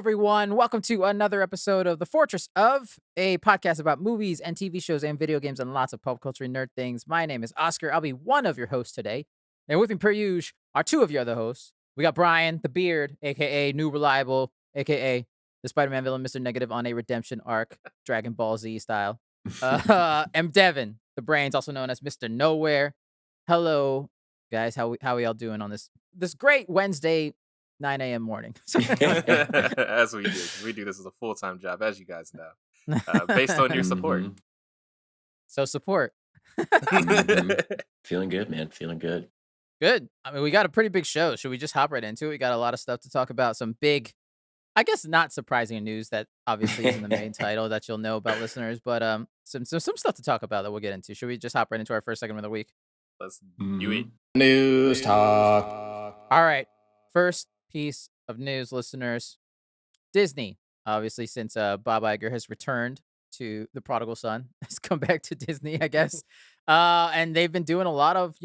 everyone. Welcome to another episode of the Fourtress of a podcast about movies and TV shows and video games and lots of pop culture and nerd things. My name is Oscar. I'll be one of your hosts today. And with me, per usual, are two of your other hosts. We got Brian, the Beard, a.k.a. New Reliable, a.k.a. the Spider-Man villain, Mr. Negative on a redemption arc, Dragon Ball Z style. And Devin, the Brains, also known as Mr. Nowhere. Hello, guys. How we all doing on this great Wednesday 9 a.m. morning? As we do. 'Cause we do this as a full-time job, as you guys know. Based on your support. So support. Feeling good, man. Feeling good. Good. I mean, we got a pretty big show. Should we just hop right into it? We got a lot of stuff to talk about. Some big, I guess not surprising news that obviously isn't the main title that you'll know about, listeners, but some stuff to talk about that we'll get into. Should we just hop right into our first segment of the week? Let's do it. News talk. All right. First piece of news, listeners. Disney, obviously, since Bob Iger has returned to the prodigal son, has come back to Disney, I guess. And they've been doing a lot of,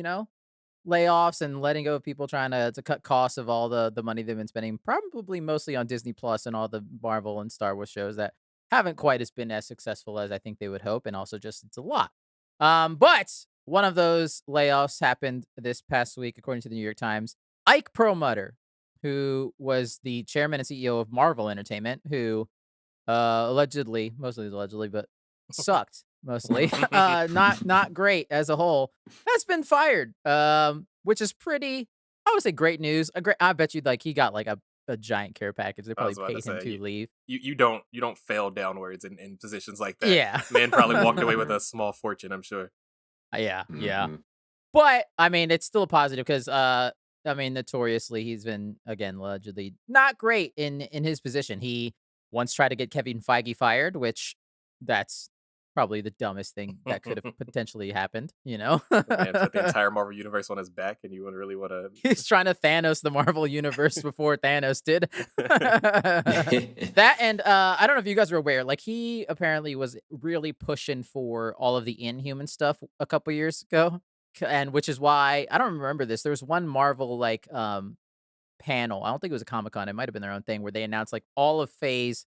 layoffs and letting go of people trying to cut costs of all the money they've been spending, probably mostly on Disney Plus and all the Marvel and Star Wars shows that haven't quite been as successful as I think they would hope. And also just it's a lot. But one of those layoffs happened this past week, according to the New York Times. Ike Perlmutter, who was the chairman and CEO of Marvel Entertainment, who mostly allegedly, but sucked mostly. Not great as a whole. Has been fired, which is pretty, I would say, great news. I bet you he got a giant care package. They probably paid him to leave. You don't fail downwards in positions like that. Yeah. Man probably walked away with a small fortune, I'm sure. Yeah. But I mean, it's still a positive because notoriously he's been, again, allegedly not great in his position. He once tried to get Kevin Feige fired, which that's probably the dumbest thing that could have potentially happened, Man put the entire Marvel universe on his back, and you wouldn't really want to. He's trying to Thanos the Marvel universe before Thanos did. That, and I don't know if you guys were aware, he apparently was really pushing for all of the Inhuman stuff a couple years ago, and which is why I don't remember this. There was one Marvel panel. I don't think it was a Comic-Con. It might have been their own thing where they announced all of Phase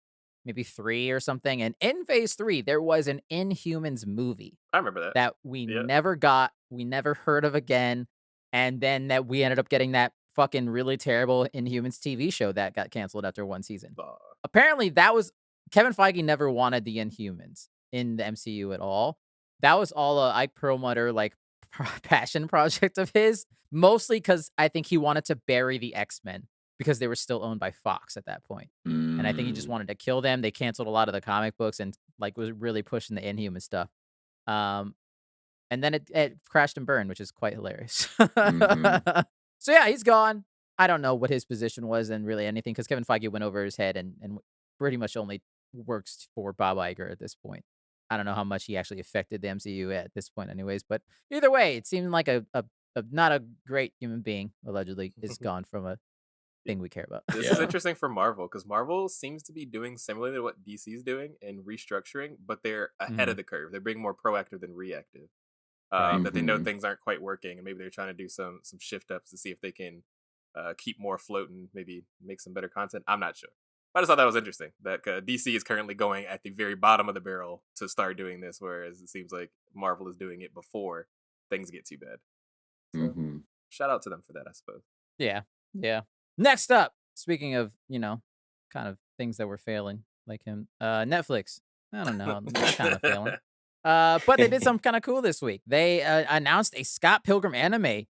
maybe 3 or something. And in Phase 3, there was an Inhumans movie. I remember that. That we never got, we never heard of again. And then that we ended up getting that fucking really terrible Inhumans TV show that got canceled after one season. Apparently, that was, Kevin Feige never wanted the Inhumans in the MCU at all. That was all a Ike Perlmutter, passion project of his, mostly because I think he wanted to bury the X-Men because they were still owned by Fox at that point. And I think he just wanted to kill them. They canceled a lot of the comic books and was really pushing the Inhuman stuff. And then it crashed and burned, which is quite hilarious. So yeah, he's gone. I don't know what his position was and really anything because Kevin Feige went over his head and pretty much only works for Bob Iger at this point. I don't know how much he actually affected the MCU at this point anyways, but either way, it seemed like a not a great human being, allegedly, is gone from a thing we care about. This is interesting for Marvel, because Marvel seems to be doing similarly to what DC is doing in restructuring, but they're ahead of the curve. They're being more proactive than reactive. That they know things aren't quite working, and maybe they're trying to do some shift-ups to see if they can keep more afloat and maybe make some better content. I'm not sure. I just thought that was interesting, that DC is currently going at the very bottom of the barrel to start doing this, whereas it seems like Marvel is doing it before things get too bad. So, shout out to them for that, I suppose. Yeah. Next up, speaking of, kind of things that were failing, like him, Netflix. I don't know, kind of failing. But they did something kind of cool this week. They announced a Scott Pilgrim anime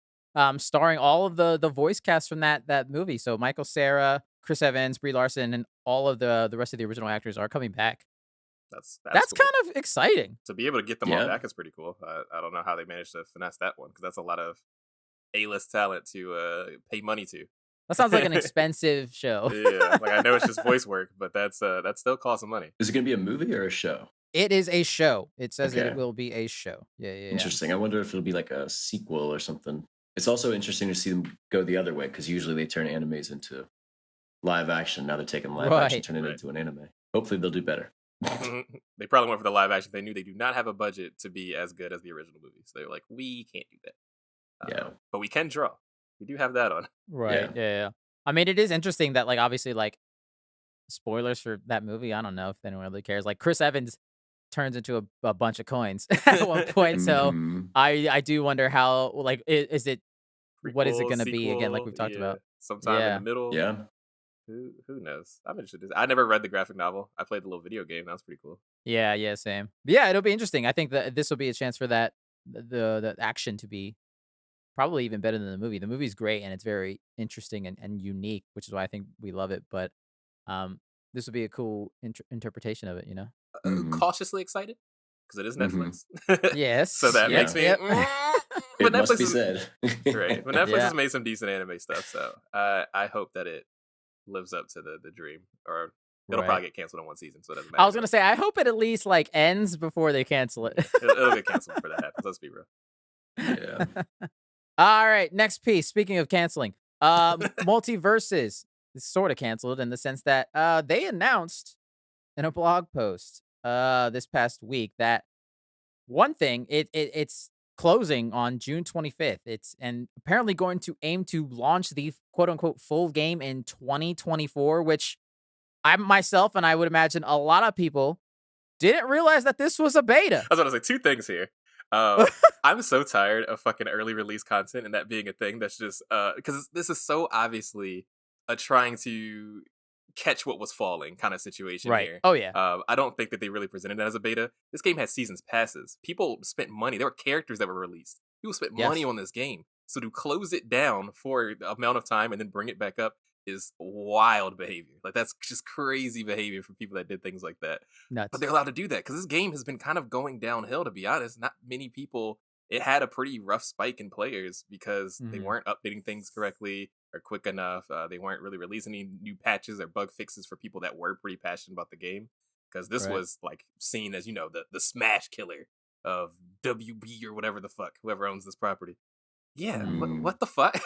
starring all of the voice cast from that movie. So Michael Cera, Chris Evans, Brie Larson, and all of the rest of the original actors are coming back. That's cool. Kind of exciting. To be able to get them all back is pretty cool. I don't know how they managed to finesse that one, because that's a lot of A-list talent to pay money to. That sounds like an expensive show. Yeah, I know it's just voice work, but that still costs some money. Is it going to be a movie or a show? It is a show. It says that it will be a show. Yeah. Interesting. I wonder if it'll be like a sequel or something. It's also interesting to see them go the other way, because usually they turn animes into live action. Now they're taking live action, turning it into an anime. Hopefully they'll do better. They probably went for the live action. They knew they do not have a budget to be as good as the original movie. So they were like, we can't do that. But we can draw. We do have that on. Right. Yeah. I mean, it is interesting that, obviously, spoilers for that movie. I don't know if anyone really cares. Like Chris Evans turns into a bunch of coins at one point. So I do wonder how, like, is it, what is it Prequel, going to be again? Like sequel, we've talked yeah, about. sometime in the Yeah. middle. Yeah. Who knows? I'm interested. I never read the graphic novel. I played the little video game. That was pretty cool. Yeah. Yeah. Same. But yeah. It'll be interesting. I think that this will be a chance for that, the action to be probably even better than the movie. The movie's great and it's very interesting and unique, which is why I think we love it. But um, this would be a cool interpretation of it, you know? Cautiously excited because it is Netflix. So Yes. that Yep. makes me. Yep. But It must Netflix be is said. right. But Netflix Yeah. has made some decent anime stuff, so I hope that it lives up to the dream. Or it'll Right. probably get canceled in one season, so it doesn't matter. I was gonna say, I hope it at least like ends before they cancel it. It'll get canceled before that happens. Let's be real. Yeah. All right, next piece. Speaking of canceling, MultiVersus is sort of canceled in the sense that they announced in a blog post this past week that one thing it's closing on June 25th. It's and apparently going to aim to launch the quote unquote full game in 2024, which I myself and I would imagine a lot of people didn't realize that this was a beta. I was gonna say two things here. I'm so tired of fucking early release content and that being a thing that's just because this is so obviously a trying to catch what was falling kind of situation Right. here. Oh yeah. I don't think that they really presented it as a beta. This game has seasons passes. People spent money. There were characters that were released. People spent money Yes. on this game. So to close it down for the amount of time and then bring it back up is wild behavior. Like that's just crazy behavior for people that did things like that. Nuts. But they're allowed to do that because this game has been kind of going downhill, to be honest. Not many people. It had a pretty rough spike in players because they weren't updating things correctly or quick enough. They weren't really releasing any new patches or bug fixes for people that were pretty passionate about the game. Because this was like seen as, you know, the smash killer of WB or whatever the fuck, whoever owns this property. Yeah, what the fuck?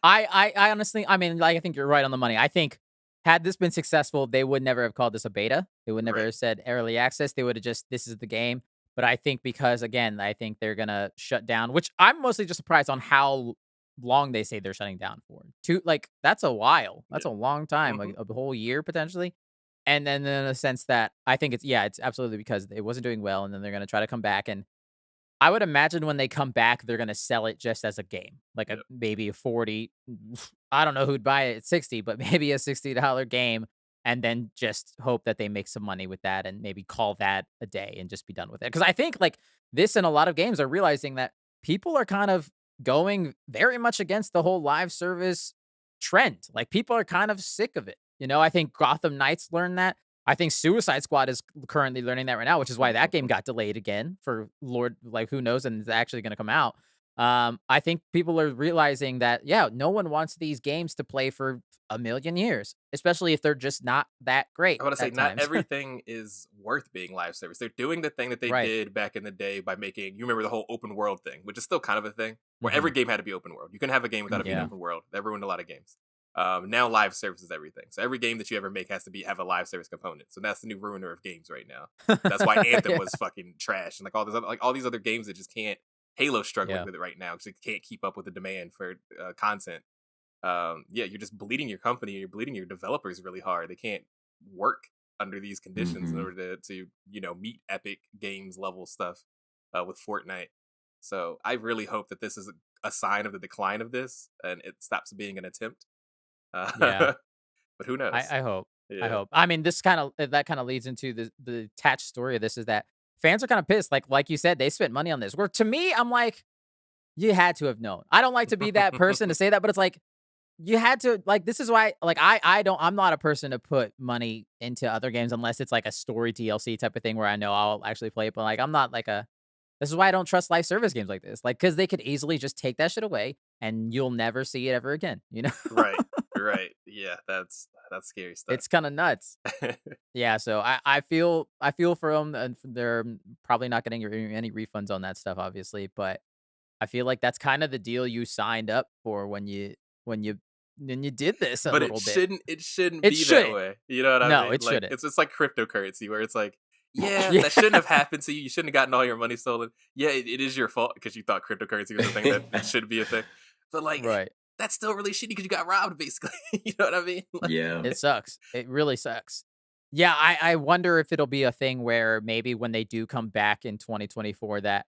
I honestly, I mean, like, I think you're right on the money. I think had this been successful, they would never have called this a beta. They would never have said early access. They would have just, this is the game. But I think because, again, I think they're going to shut down, which I'm mostly just surprised on how long they say they're shutting down for. Like, that's a while. That's a long time, like a whole year potentially. And then in a sense that I think it's absolutely because it wasn't doing well. And then they're going to try to come back. And I would imagine when they come back, they're gonna sell it just as a game, like maybe a 40. I don't know who'd buy it at 60, but maybe a $60 game, and then just hope that they make some money with that, and maybe call that a day and just be done with it. Because I think like this and a lot of games are realizing that people are kind of going very much against the whole live service trend. Like people are kind of sick of it. You know, I think Gotham Knights learned that. I think Suicide Squad is currently learning that right now, which is why that game got delayed again for Lord, like who knows, and it's actually going to come out. I think people are realizing that, no one wants these games to play for a million years, especially if they're just not that great. I want to say not times. everything is worth being live service. They're doing the thing that they did back in the day by making, you remember the whole open world thing, which is still kind of a thing, where every game had to be open world. You can have a game without it being open world. That ruined a lot of games. Now live service is everything. So every game that you ever make has to have a live service component. So that's the new ruiner of games right now. That's why Anthem was fucking trash, and all these other games that just can't. Halo's struggling with it right now because it can't keep up with the demand for content. You're just bleeding your company. You're bleeding your developers really hard. They can't work under these conditions in order to meet Epic Games level stuff with Fortnite. So I really hope that this is a sign of the decline of this and it stops being an attempt. But who knows? I hope. I hope. I mean, that kind of leads into the attached story of this is that fans are kind of pissed. Like you said, they spent money on this. Where to me, I'm like, you had to have known. I don't like to be that person to say that, but it's like you had to. Like this is why. Like I'm not a person to put money into other games unless it's like a story DLC type of thing where I know I'll actually play it. But like I'm not like a. This is why I don't trust live service games like this. Like because they could easily just take that shit away and you'll never see it ever again. You know? Right. Yeah, that's scary stuff. It's kind of nuts. Yeah, so I feel for them, and they're probably not getting any refunds on that stuff, obviously. But I feel like that's kind of the deal you signed up for when you did this. But it shouldn't be that way. You know what I mean? No, it like, shouldn't. It's like cryptocurrency where it's like, that shouldn't have happened to you. You shouldn't have gotten all your money stolen. Yeah, it is your fault because you thought cryptocurrency was a thing that should be a thing. But like, that's still really shitty because you got robbed, basically. You know what I mean? Like, Yeah. It sucks. It really sucks. Yeah, I wonder if it'll be a thing where maybe when they do come back in 2024 that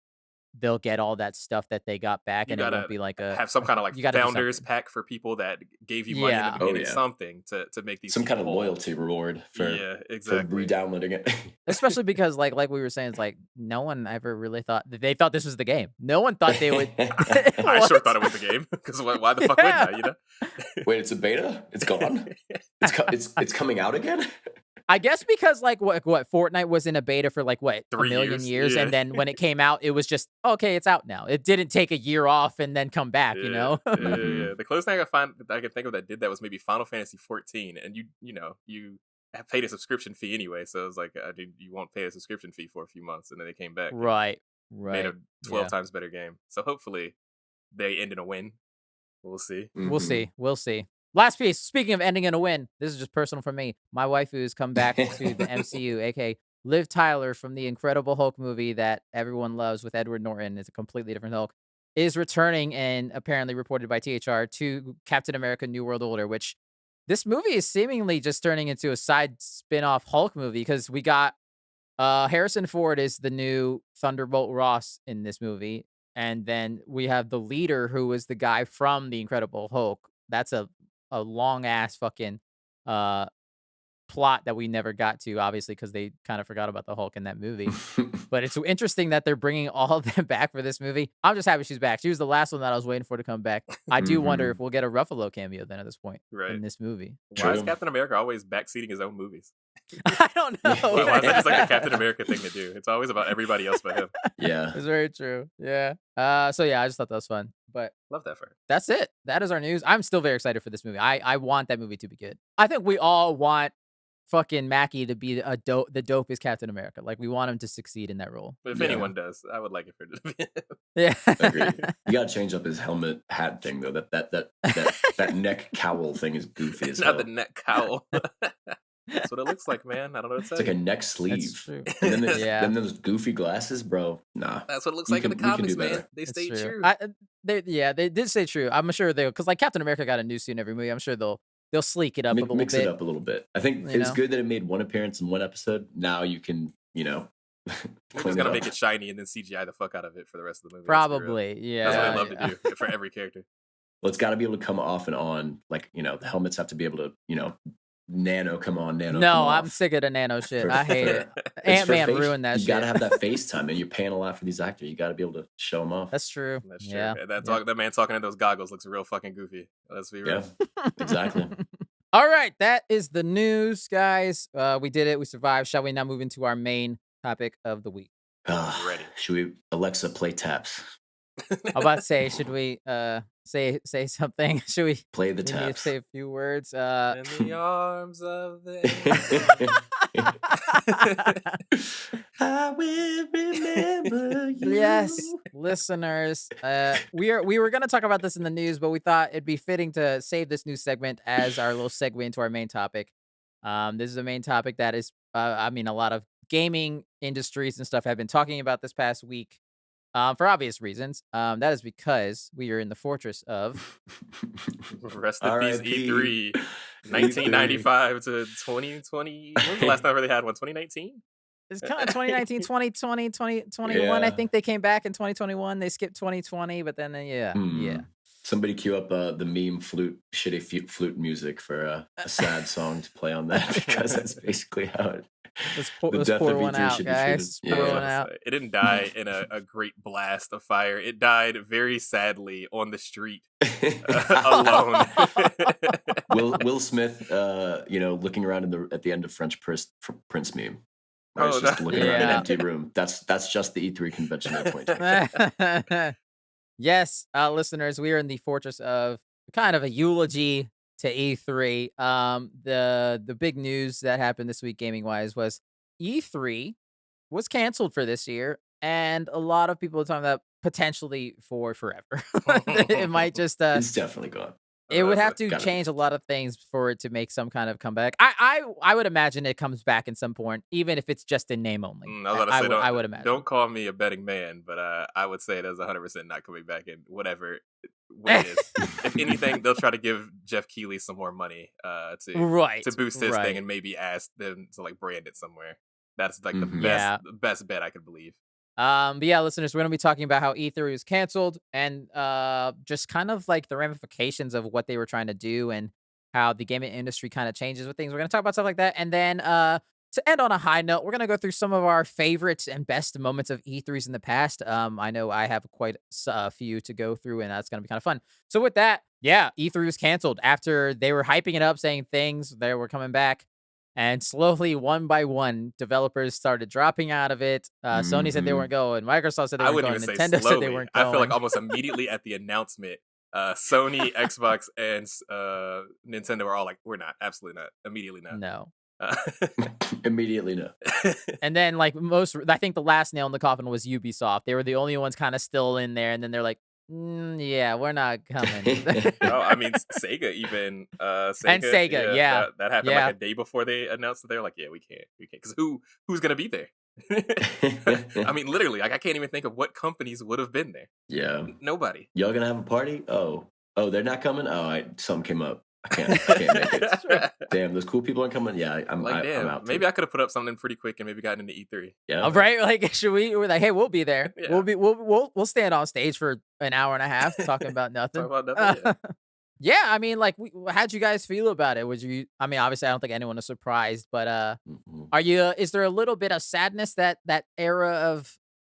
they'll get all that stuff that they got back, you and it gotta won't be like have some kind of like you gotta do founders something. pack for people that gave you money in the Yeah. beginning, yeah. something to make these Some kind of people whole. loyalty reward for Yeah, exactly. re-downloading it. Especially because like we were saying, it's like no one ever really thought they thought this was the game. No one thought they would. I sure thought it was the game because why the fuck wouldn't I? You know? Wait, it's a beta? It's gone? It's coming out again? I guess because like what Fortnite was in a beta for like what 3 a million years, yeah. and then when it came out, it was just okay, it's out now. It didn't take a year off and then come back, you know. Yeah. The closest thing I can think of that did that was maybe Final Fantasy 14, and you have paid a subscription fee anyway, so it was like you won't pay a subscription fee for a few months, and then they came back, Right. made a 12 times better game. So hopefully they end in a win. We'll see. We'll see. We'll see. Last piece. Speaking of ending in a win, this is just personal for me. My wife, who's come back to the MCU, aka Liv Tyler from the Incredible Hulk movie that everyone loves with Edward Norton, is a completely different Hulk, is returning and apparently reported by THR to Captain America: New World Order, which this movie is seemingly just turning into a side spin-off Hulk movie because we got Harrison Ford is the new Thunderbolt Ross in this movie. And then we have the leader who is the guy from the Incredible Hulk. That's a long ass fucking plot that we never got to, obviously, because they kind of forgot about the Hulk in that movie. But it's interesting that they're bringing all of them back for this movie. I'm just happy she's back. She was the last one that I was waiting for to come back. I do wonder if we'll get a Ruffalo cameo then at this point in this movie. Why is Captain America always backseating his own movies? I don't know. Why is that just like the Captain America thing to do? It's always about everybody else but him. Yeah. It's very true. Yeah. So yeah, I just thought that was fun. But love that for her. That's it. That is our news. I'm still very excited for this movie. I want that movie to be good. I think we all want fucking Mackie to be the dopest Captain America. Like we want him to succeed in that role. But if anyone does, I would like it for it to be. Yeah. Agreed. You gotta change up his helmet hat thing though. That neck cowl thing is goofy as hell. Not the neck cowl. That's what it looks like, man. I don't know what to say. It's like a neck sleeve. And then those goofy glasses, bro. Nah. That's what it looks like in the comics, man. They stayed true. They did stay true. I'm sure because like Captain America got a new suit in every movie. I'm sure they'll sleek it up a little bit. Mix it up a little bit. I think it's good that it made one appearance in one episode. Now you can, We're just gonna make it shiny and then CGI the fuck out of it for the rest of the movie. Probably, yeah. That's what I love to do for every character. Well, it's got to be able to come off and on. Like, the helmets have to be able to, nano come on, nano come off. I'm sick of the nano shit. I hate it. Ant-Man ruined that shit. You got to have that face time, and you're paying a lot for these actors. You got to be able to show them off. That's true. That's true. Yeah. That man talking in those goggles looks real fucking goofy. Let's be real. Yeah, exactly. All right, that is the news, guys. We did it. We survived. Shall we now move into our main topic of the week? Ready. Should we Alexa play taps? I'm about to say, should we say something? Should we play the taps? Need to say a few words. In the arms of the I will remember you. Yes, listeners. We were gonna talk about this in the news, but we thought it'd be fitting to save this news segment as our little segue into our main topic. This is a main topic that is, a lot of gaming industries and stuff have been talking about this past week. For obvious reasons. That is because we are in the fortress of rest in peace E3 1995 to 2020. When was the last time they had one? 2019? It's kind of 2019, 2020, 2021. I think they came back in 2021. They skipped 2020, but then yeah. Somebody cue up the meme shitty flute music for a sad song to play on that, because that's basically how it. Let's pour one out, guys. Pour one out. It didn't die in a great blast of fire. It died very sadly on the street, alone. Will Smith, looking around at the end of French Prince meme. Right? It's just looking around an empty room. That's just the E3 convention of 2020. Yes, listeners, we are in the fortress of kind of a eulogy to E3. The big news that happened this week gaming wise was E3 was canceled for this year, and a lot of people are talking about potentially for forever. It might just it's definitely gone. It would have to change a lot of things for it to make some kind of comeback. I would imagine it comes back in some point, even if it's just in name only. I would imagine. Don't call me a betting man, but I would say it is 100% not coming back in whatever what it is. If anything, they'll try to give Jeff Keighley some more money to boost his thing and maybe ask them to like brand it somewhere. That's like the best bet I could believe. But yeah, listeners, we're gonna be talking about how E3 was canceled and just kind of like the ramifications of what they were trying to do and how the gaming industry kind of changes with things. We're gonna talk about stuff like that, and then to end on a high note, we're gonna go through some of our favorites and best moments of E3s in the past. I know I have quite a few to go through, and that's gonna be kind of fun. So with that, yeah, E3 was canceled after they were hyping it up, saying things they were coming back. And slowly, one by one, developers started dropping out of it. Sony said they weren't going. Microsoft said they weren't going. Nintendo said they weren't going. I feel like almost immediately at the announcement, Sony, Xbox, and Nintendo are all like, "We're not. Absolutely not. Immediately not." No. Immediately no. And then, like I think the last nail in the coffin was Ubisoft. They were the only ones kind of still in there. And then they're like, yeah, we're not coming. No, I mean Sega even. Sega, yeah. That happened like a day before they announced that they're like, yeah, we can't, because who's gonna be there? I mean, literally, like I can't even think of what companies would have been there. Yeah, nobody. Y'all gonna have a party? Oh, they're not coming. Oh, something came up. I can't make it. Damn, those cool people aren't coming. Yeah, I'm out. Maybe I could have put up something pretty quick and maybe gotten into E3. Yeah, right. Like, should we? We're like, hey, we'll be there. Yeah. We'll stand on stage for an hour and a half talking about nothing. Yeah, I mean, like, how'd you guys feel about it? I mean, obviously, I don't think anyone was surprised, but are you? Is there a little bit of sadness that era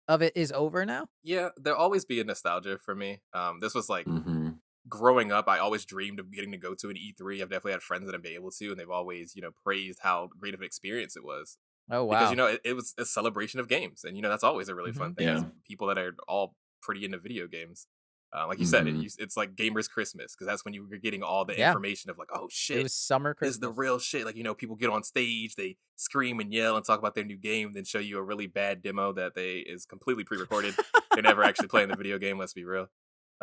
of it is over now? Yeah, there'll always be a nostalgia for me. This was like. Growing up, I always dreamed of getting to go to an E3. I've definitely had friends that have been able to, and they've always, praised how great of an experience it was. Oh, wow. Because, it was a celebration of games. And, that's always a really fun thing. Yeah. People that are all pretty into video games. Like you said, it's like Gamers Christmas, because that's when you were getting all the information of like, oh, shit. It was summer Christmas. This is the real shit. Like, people get on stage, they scream and yell and talk about their new game, then show you a really bad demo that is completely pre-recorded. They're never actually playing the video game, let's be real.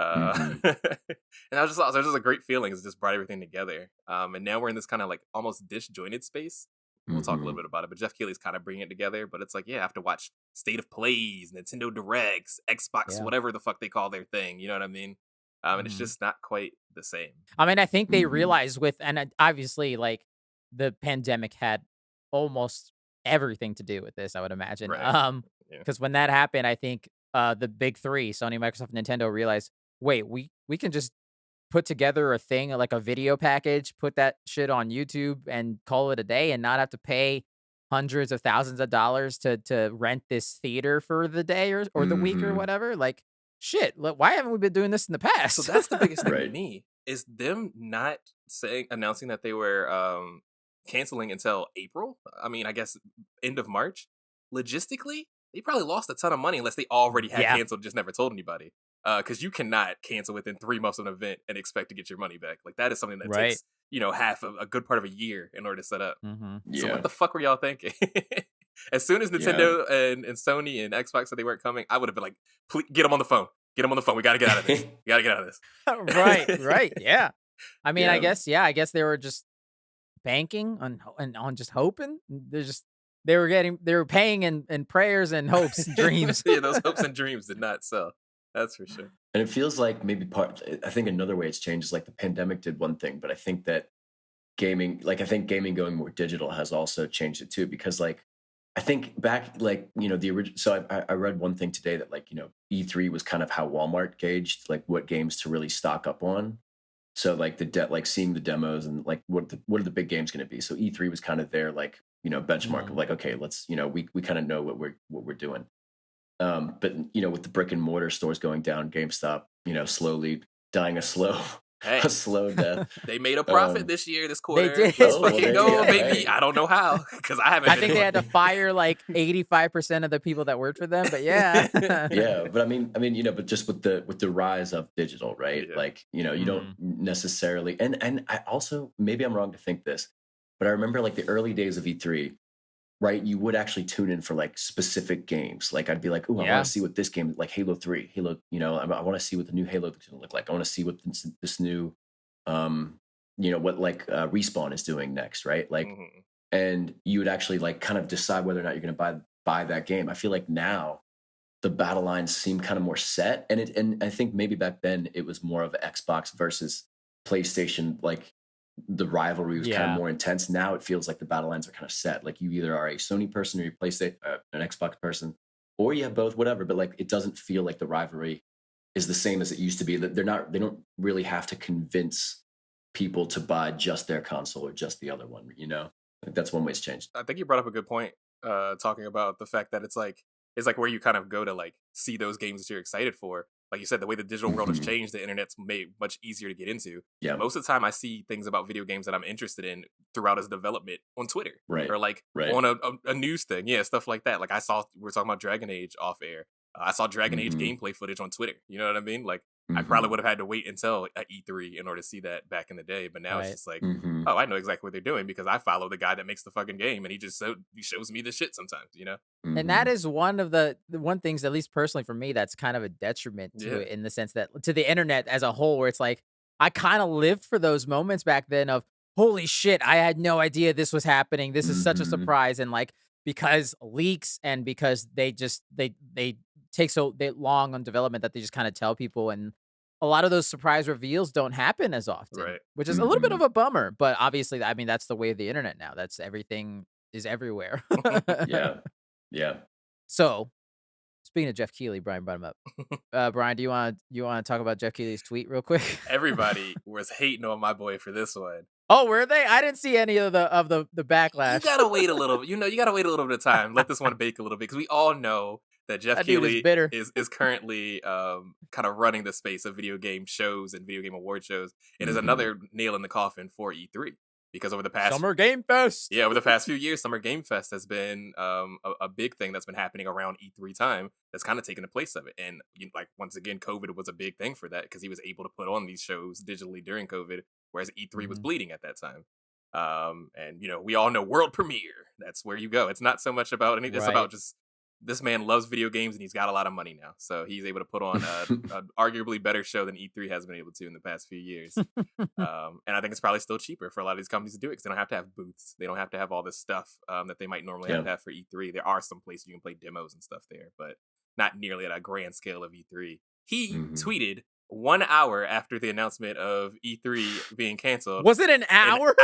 And it was just a great feeling. It just brought everything together. And now we're in this kind of like almost disjointed space. We'll talk a little bit about it, but Jeff Keighley's kind of bringing it together. But it's like, yeah, I have to watch State of Plays, Nintendo Directs, Xbox, whatever the fuck they call their thing. You know what I mean? And it's just not quite the same. I mean, I think they realized and obviously, like, the pandemic had almost everything to do with this, I would imagine. Right. Because when that happened, I think the big three, Sony, Microsoft, Nintendo, realized, wait, we can just put together a thing, like a video package, put that shit on YouTube and call it a day and not have to pay hundreds of thousands of dollars to rent this theater for the day or the week or whatever. Like, shit, why haven't we been doing this in the past? So that's the biggest thing to me, is them not announcing that they were canceling until April. I mean, I guess end of March. Logistically, they probably lost a ton of money unless they already had canceled, just never told anybody. Because you cannot cancel within 3 months of an event and expect to get your money back. Like, that is something that takes, half of a good part of a year in order to set up. So what the fuck were y'all thinking? As soon as Nintendo and Sony and Xbox said they weren't coming, I would have been like, please, get them on the phone. Get them on the phone. We got to get out of this. We got to get out of this. Right. Yeah. I mean, I guess they were just banking on just hoping. They were paying in prayers and hopes and dreams. Yeah, those hopes and dreams did not sell. That's for sure. And it feels like maybe I think another way it's changed is like the pandemic did one thing, but I think that gaming going more digital has also changed it too, because like, I think back, like, the original, so I read one thing today that like, E3 was kind of how Walmart gauged like what games to really stock up on. So like like seeing the demos and like, what are the big games going to be? So E3 was kind of their like, benchmark of like, okay, let's, we kind of know what we're doing. But with the brick and mortar stores going down, GameStop, slowly dying a slow death. They made a profit this year, this quarter. They did. Let's fucking go, baby. Right. I don't know how, because I haven't. I think they had to fire like 85% of the people that worked for them. But yeah, But I mean, but just with the rise of digital, right? Yeah. Like, you don't necessarily, and I also, maybe I'm wrong to think this, but I remember like the early days of E3. Right, you would actually tune in for like specific games. Like I'd be like, "Ooh, I want to see what this game, like Halo 3, Halo. I want to see what the new Halo is going to look like. I want to see what this new, what like Respawn is doing next, right? Like, and you would actually like kind of decide whether or not you're going to buy that game. I feel like now the battle lines seem kind of more set, and I think maybe back then it was more of Xbox versus PlayStation, like the rivalry was kind of more intense. Now it feels like the battle lines are kind of set. Like you either are a Sony person or you PlayStation, an Xbox person, or you have both, whatever. But like it doesn't feel like the rivalry is the same as it used to be. That they don't really have to convince people to buy just their console or just the other one. You know, like that's one way it's changed. I think you brought up a good point, talking about the fact that it's like where you kind of go to like see those games that you're excited for. Like you said, the way the digital world has changed, the internet's made much easier to get into. Yeah. Most of the time, I see things about video games that I'm interested in throughout its development on Twitter, Right. or like on a news thing, yeah, stuff like that. Like I saw we were talking about Dragon Age off air. I saw Dragon Age gameplay footage on Twitter. You know what I mean? Like I probably would have had to wait until E3 in order to see that back in the day. But now it's just like, oh, I know exactly what they're doing because I follow the guy that makes the fucking game, and he shows me the shit sometimes. You know. And that is one of the one things, at least personally for me, that's kind of a detriment to it, in the sense that to the internet as a whole, where it's like I kind of lived for those moments back then of holy shit, I had no idea this was happening. This is such a surprise, and like because leaks and because they take so long on development that they just kind of tell people, and a lot of those surprise reveals don't happen as often, Right. which is a little bit of a bummer. But obviously, I mean, that's the way of the internet now. That's everything is everywhere. Yeah. So, speaking of Jeff Keighley, Brian brought him up. Brian, do you want to talk about Jeff Keighley's tweet real quick? Everybody was hating on my boy for this one. Oh, were they? I didn't see any of the backlash. You gotta wait a little bit. You gotta wait a little bit of time. Let this one bake a little bit, because we all know that Jeff Keighley is currently kind of running the space of video game shows and video game award shows, and is another nail in the coffin for E3. Because over the past Summer Game Fest, over the past few years, Summer Game Fest has been a big thing that's been happening around E3 time. That's kind of taken the place of it, and like once again, COVID was a big thing for that because he was able to put on these shows digitally during COVID, whereas E3 was bleeding at that time. And we all know world premiere. That's where you go. It's not so much about anything. It's about just this man loves video games and he's got a lot of money now, so he's able to put on an arguably better show than E3 has been able to in the past few years. And I think it's probably still cheaper for a lot of these companies to do it because they don't have to have booths. They don't have to have all this stuff that they might normally have to have for E3. There are some places you can play demos and stuff there, but not nearly at a grand scale of E3. He tweeted 1 hour after the announcement of E3 being canceled. Was it an hour?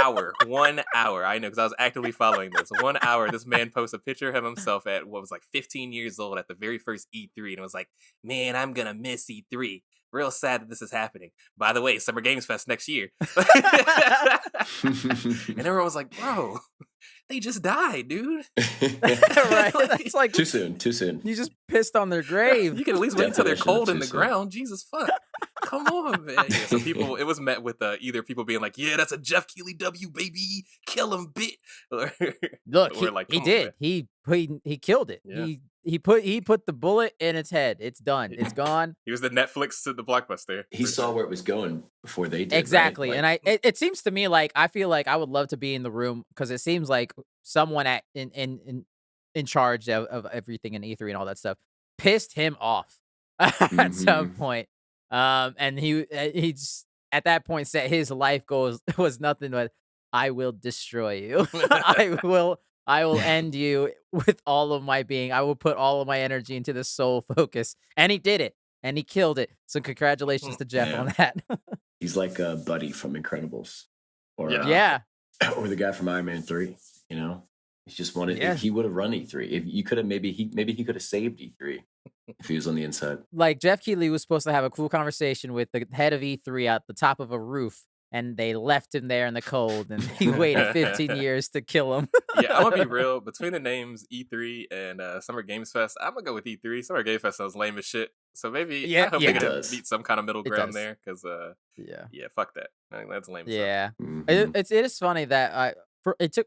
1 hour. I know, because I was actively following this. 1 hour, this man posts a picture of himself at what was like 15 years old at the very first E3, and it was like, man, I'm gonna miss E3. Real sad that this is happening. By the way, Summer Games Fest next year. And everyone was like, bro, they just died, dude. Right. It's like too soon. You just pissed on their grave. You can at least wait until they're cold in the ground. Jesus fuck. Come on, man. Yeah, so it was met with either people being like, yeah, that's a Jeff Keighley W, baby. Kill him, bit. Look, he did. He killed it. Yeah. He put the bullet in its head. It's done. It's gone. He was the Netflix to the Blockbuster. He saw where it was going before they did. Exactly. Right? Like, and it seems to me like I feel like I would love to be in the room, because it seems like someone in charge of everything in E3 and all that stuff pissed him off at some point. And he just, at that point said his life goal was nothing but, I will destroy you. I will end you with all of my being. I will put all of my energy into the sole focus. And he did it. And he killed it. So congratulations to Jeff on that. He's like a Buddy from Incredibles. Or, or the guy from Iron Man 3, He just wanted. If he would have run E3. If you could have, maybe he could have saved E3 if he was on the inside. Like Jeff Keighley was supposed to have a cool conversation with the head of E3 at the top of a roof, and they left him there in the cold, and he waited 15 years to kill him. Yeah, I'm gonna be real. Between the names E3 and Summer Games Fest, I'm gonna go with E3. Summer Games Fest sounds lame as shit. So maybe I hope they can meet some kind of middle ground there, because fuck that. I think that's lame. Yeah, it is funny that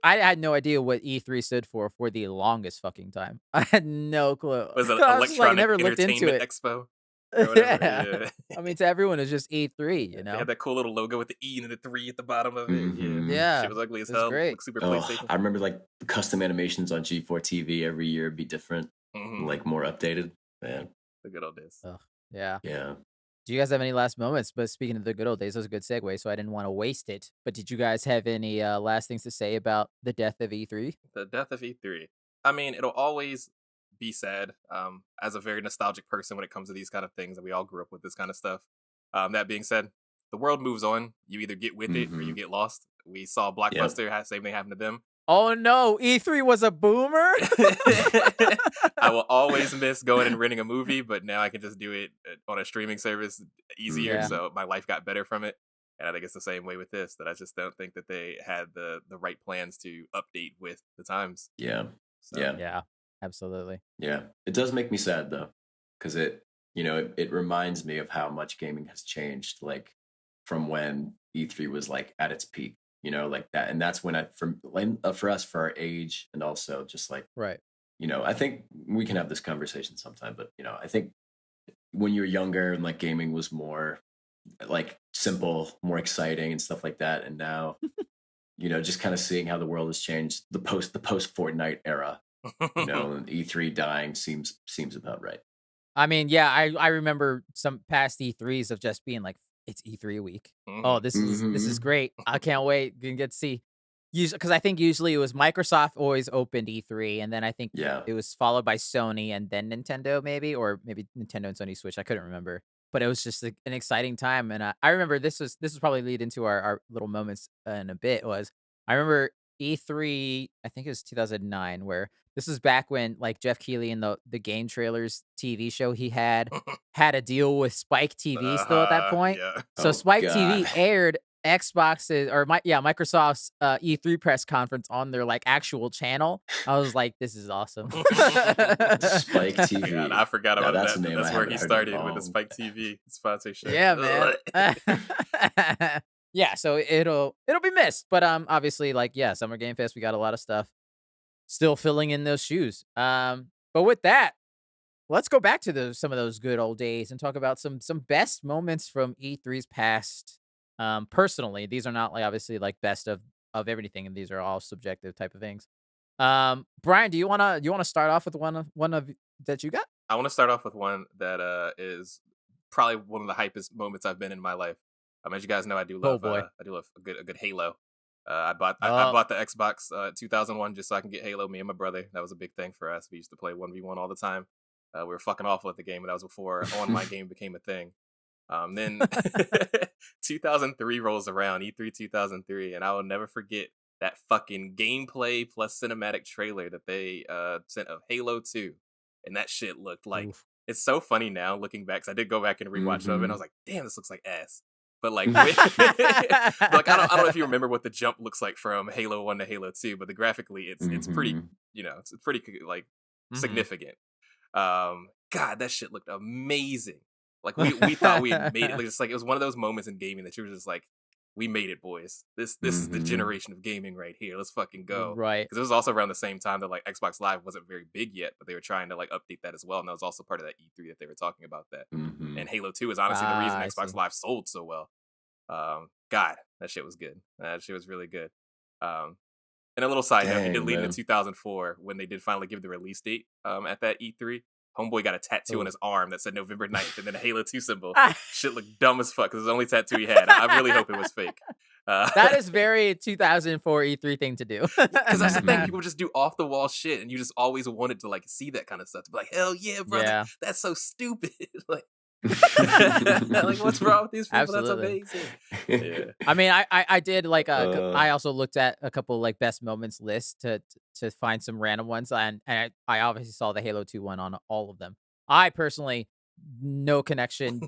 I had no idea what E3 stood for the longest fucking time. I had no clue. Was it Electronic never looked into it. Expo? Yeah. I mean, to everyone, it's just E3. They had that cool little logo with the E and the 3 at the bottom of it. Yeah, shit was ugly as hell. Great. Like super PlayStation. I remember like custom animations on G4 TV every year be different, like more updated. Man, the good old days. Yeah. Yeah. Do you guys have any last moments? But speaking of the good old days, that was a good segue, so I didn't want to waste it. But did you guys have any last things to say about the death of E3? The death of E3. I mean, it'll always be sad. As a very nostalgic person when it comes to these kind of things, and we all grew up with this kind of stuff. That being said, the world moves on. You either get with it or you get lost. We saw Blockbuster, same thing happen to them. Oh no, E3 was a boomer? I will always miss going and renting a movie, but now I can just do it on a streaming service easier, so my life got better from it. And I think it's the same way with this, that I just don't think that they had the right plans to update with the times. Yeah, absolutely. Yeah, it does make me sad though, because it reminds me of how much gaming has changed, like from when E3 was like at its peak, like that. And that's when for us, for our age, and also just like, right. I think we can have this conversation sometime, but I think when you were younger and like gaming was more like simple, more exciting and stuff like that. And now, just kind of seeing how the world has changed, the post Fortnite era, and E3 dying seems about right. I mean, yeah, I remember some past E3s of just being like, it's E3 week. Oh, this is great. I can't wait. Gonna get to see. Because I think usually it was Microsoft always opened E3, and then I think it was followed by Sony and then Nintendo, maybe, or maybe Nintendo and Sony Switch. I couldn't remember, but it was just an exciting time. And I remember this was probably lead into our little moments in a bit. Was I remember E3? I think it was 2009, where this was back when like Jeff Keighley and the Game Trailers TV show he had a deal with Spike TV still at that point. Yeah. So Spike TV aired Xbox's or Microsoft's E3 press conference on their like actual channel. I was like, this is awesome. Spike TV. God, I forgot about that. That's where he started with the Spike TV sponsorship. Yeah, man. Yeah, so it'll be missed, but obviously like Summer Game Fest, we got a lot of stuff still filling in those shoes. But with that, let's go back to some of those good old days and talk about some best moments from E3's past. Personally, these are not like obviously like best of everything, and these are all subjective type of things. Brian, do you wanna start off with one of that you got? I want to start off with one that is probably one of the hypest moments I've been in my life. As you guys know, I do love a good Halo. I bought the Xbox 2001 just so I can get Halo. Me and my brother, that was a big thing for us. We used to play 1v1 all the time. We were fucking awful at the game, but that was before online game became a thing. Then 2003 rolls around, E3 2003, and I will never forget that fucking gameplay plus cinematic trailer that they sent of Halo 2. And that shit looked like, it's so funny now looking back, because I did go back and rewatch some of it, and I was like, damn, this looks like ass. But like, like I don't know if you remember what the jump looks like from Halo 1 to Halo 2, but graphically it's pretty, it's pretty like significant. God, that shit looked amazing. Like we thought we had made it. Just like it was one of those moments in gaming that you were just like, we made it, boys. This is the generation of gaming right here. Let's fucking go. Right. Because it was also around the same time that like Xbox Live wasn't very big yet, but they were trying to like update that as well. And that was also part of that E3 that they were talking about that. And Halo 2 is honestly the reason Xbox Live sold so well. God, that shit was good. That shit was really good. And a little side note, it did lead into 2004 when they did finally give the release date at that E3. Homeboy got a tattoo on his arm that said November 9th and then a Halo 2 symbol. Shit looked dumb as fuck because it was the only tattoo he had. I really hope it was fake. That is very 2004 E3 thing to do. Because that's the thing. People just do off the wall shit, and you just always wanted to like see that kind of stuff. To be like, hell yeah, brother. That's so stupid. Like, like, what's wrong with these people? Absolutely. That's amazing. Yeah. I mean, I did like I also looked at a couple like best moments lists to find some random ones, and I obviously saw the Halo 2 one on all of them. I personally no connection.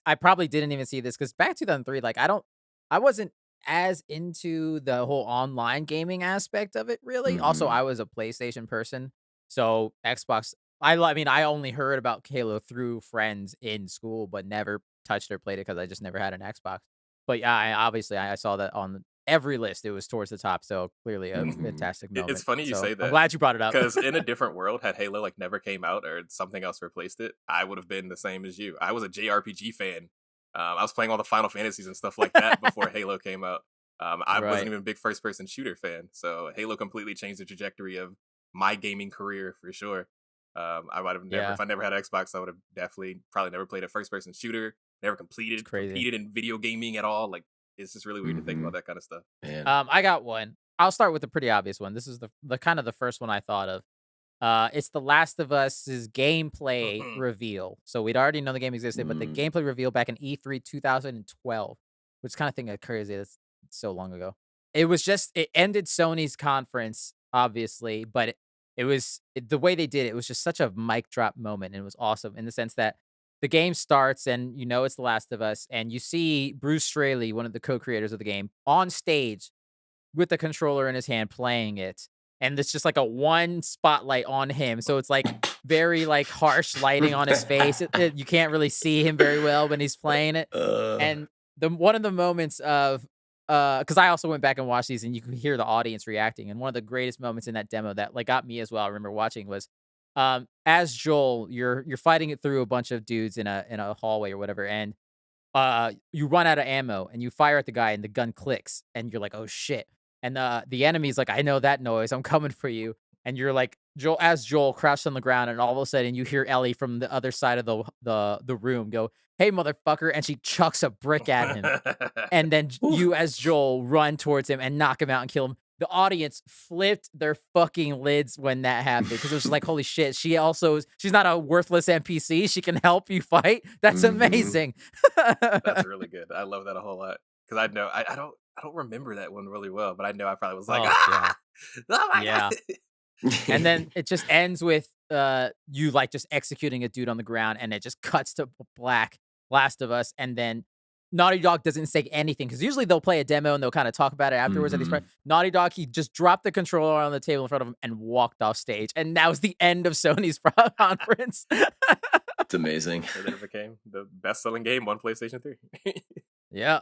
I probably didn't even see this because back 2003, like I wasn't as into the whole online gaming aspect of it really. Also, I was a PlayStation person, so Xbox. I mean, I only heard about Halo through friends in school, but never touched or played it because I just never had an Xbox. But yeah, I saw that on every list. It was towards the top, so clearly a fantastic moment. It's funny you say that. I'm glad you brought it up. Because in a different world, had Halo like never came out or something else replaced it, I would have been the same as you. I was a JRPG fan. I was playing all the Final Fantasies and stuff like that before Halo came out. I wasn't even a big first-person shooter fan, so Halo completely changed the trajectory of my gaming career for sure. I would have never, if I never had an Xbox, I would have probably never played a first-person shooter, never competed in video gaming at all. Like, it's just really weird to think about that kind of stuff. I got one. I'll start with a pretty obvious one. This is the kind of the first one I thought of. It's The Last of Us's gameplay reveal. So we'd already known the game existed, but the gameplay reveal back in E3 2012, which kind of thing is crazy. That's so long ago. It ended Sony's conference, obviously, but the way they did it was just such a mic drop moment. And it was awesome in the sense that the game starts and you know it's The Last of Us, and you see Bruce Straley, one of the co-creators of the game, on stage with the controller in his hand playing it. And it's just like a one spotlight on him. So it's like very like harsh lighting on his face. You can't really see him very well when he's playing it. And one of the moments of because I also went back and watched these and you can hear the audience reacting. And one of the greatest moments in that demo that like got me as well, I remember watching, was as Joel, you're fighting it through a bunch of dudes in a hallway or whatever, and you run out of ammo and you fire at the guy and the gun clicks and you're like, oh shit. And the enemy's like, I know that noise. I'm coming for you. And you're like, Joel crouched on the ground, and all of a sudden you hear Ellie from the other side of the room go, hey, motherfucker. And she chucks a brick at him. And then you, as Joel, run towards him and knock him out and kill him. The audience flipped their fucking lids when that happened, because it was just like, holy shit. She's not a worthless NPC. She can help you fight. That's amazing. That's really good. I love that a whole lot. Because I don't remember that one really well, but I know I probably was like, yeah. Oh my God. And then it just ends with you like just executing a dude on the ground, and it just cuts to black, Last of Us, and then Naughty Dog doesn't say anything, because usually they'll play a demo and they'll kind of talk about it afterwards. Naughty Dog, he just dropped the controller on the table in front of him and walked off stage, and that was the end of Sony's conference. It's amazing. It became the best-selling game on PlayStation 3. Yeah.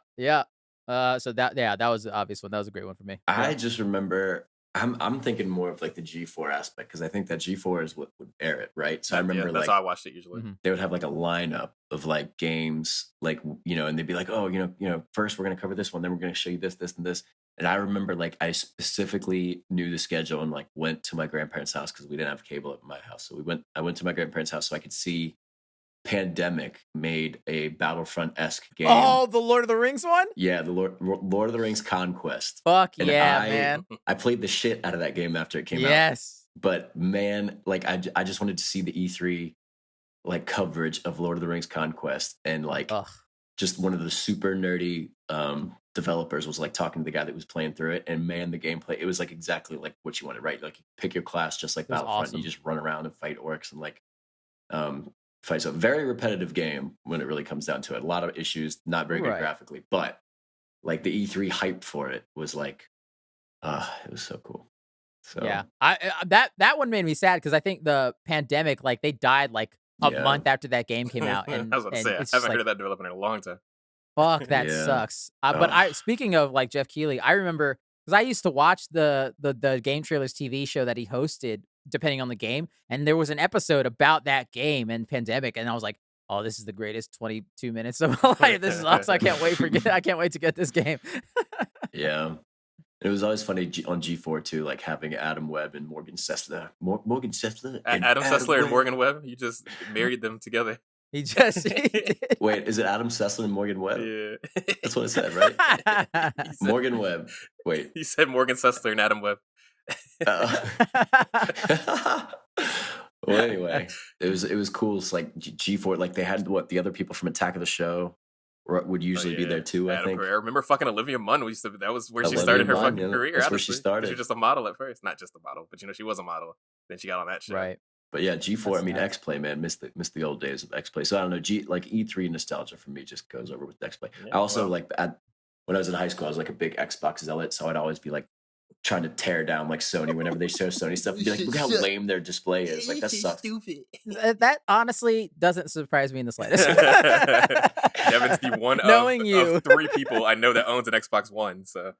So that was the obvious one. That was a great one for me. I just remember, I'm thinking more of like the G4 aspect, because I think that G4 is what would air it, right? So I remember that's like how I watched it usually. They would have like a lineup of like games, like, you know, and they'd be like, oh, you know, first we're gonna cover this one, then we're gonna show you this, and this. And I remember like I specifically knew the schedule and like went to my grandparents' house, because we didn't have cable at my house. So I went to my grandparents' house so I could see Pandemic made a Battlefront-esque game. Oh, the Lord of the Rings one? Yeah, the Lord of the Rings Conquest. Fuck and man. I played the shit out of that game after it came out. Yes. But man, like I just wanted to see the E3 like coverage of Lord of the Rings Conquest, and like just one of the super nerdy developers was like talking to the guy that was playing through it, and man, the gameplay, it was like exactly like what you wanted, right? Like you pick your class just like Battlefront, awesome. You just run around and fight orcs and like fight. So very repetitive game when it really comes down to it. A lot of issues, not very good graphically, but like the E3 hype for it was like it was so cool. So yeah, that one made me sad, because I think the Pandemic, like they died like a month after that game came out. And I was about to say, I haven't heard of that development in a long time. Fuck, that sucks. But speaking of like Jeff Keighley, I remember, because I used to watch the Game Trailers TV show that he hosted, depending on the game, and there was an episode about that game and Pandemic, and I was like, oh, this is the greatest 22 minutes of my life. This is awesome. I can't wait to get this game. Yeah. It was always funny on G4 too, like having Adam Webb and Morgan Sessler. Morgan Sessler. Adam Sessler and Morgan Webb. You just married them together. He just Wait, is it Adam Sessler and Morgan Webb? Yeah. That's what it said, right? Morgan Webb. Wait. He said Morgan Sessler and Adam Webb. Well, anyway, it was cool. It's like G4, like they had the other people from Attack of the Show would usually be there too. I think. I remember fucking Olivia Munn. That was where she started her fucking career. That's where she started. She was just a model at first, not just a model, but she was a model. Then she got on that show. Right. But yeah, G4. I mean, X-Play, man, missed the old days of X-Play. So I don't know. Like E3 nostalgia for me just goes over with X-Play. Yeah, I also when I was in high school, I was like a big Xbox zealot, so I'd always be like trying to tear down like Sony whenever they show Sony stuff. And be like, look how lame their display is. Like that sucks. Stupid. That honestly doesn't surprise me in the slightest. Devin's the one of 3 people I know that owns an Xbox One. So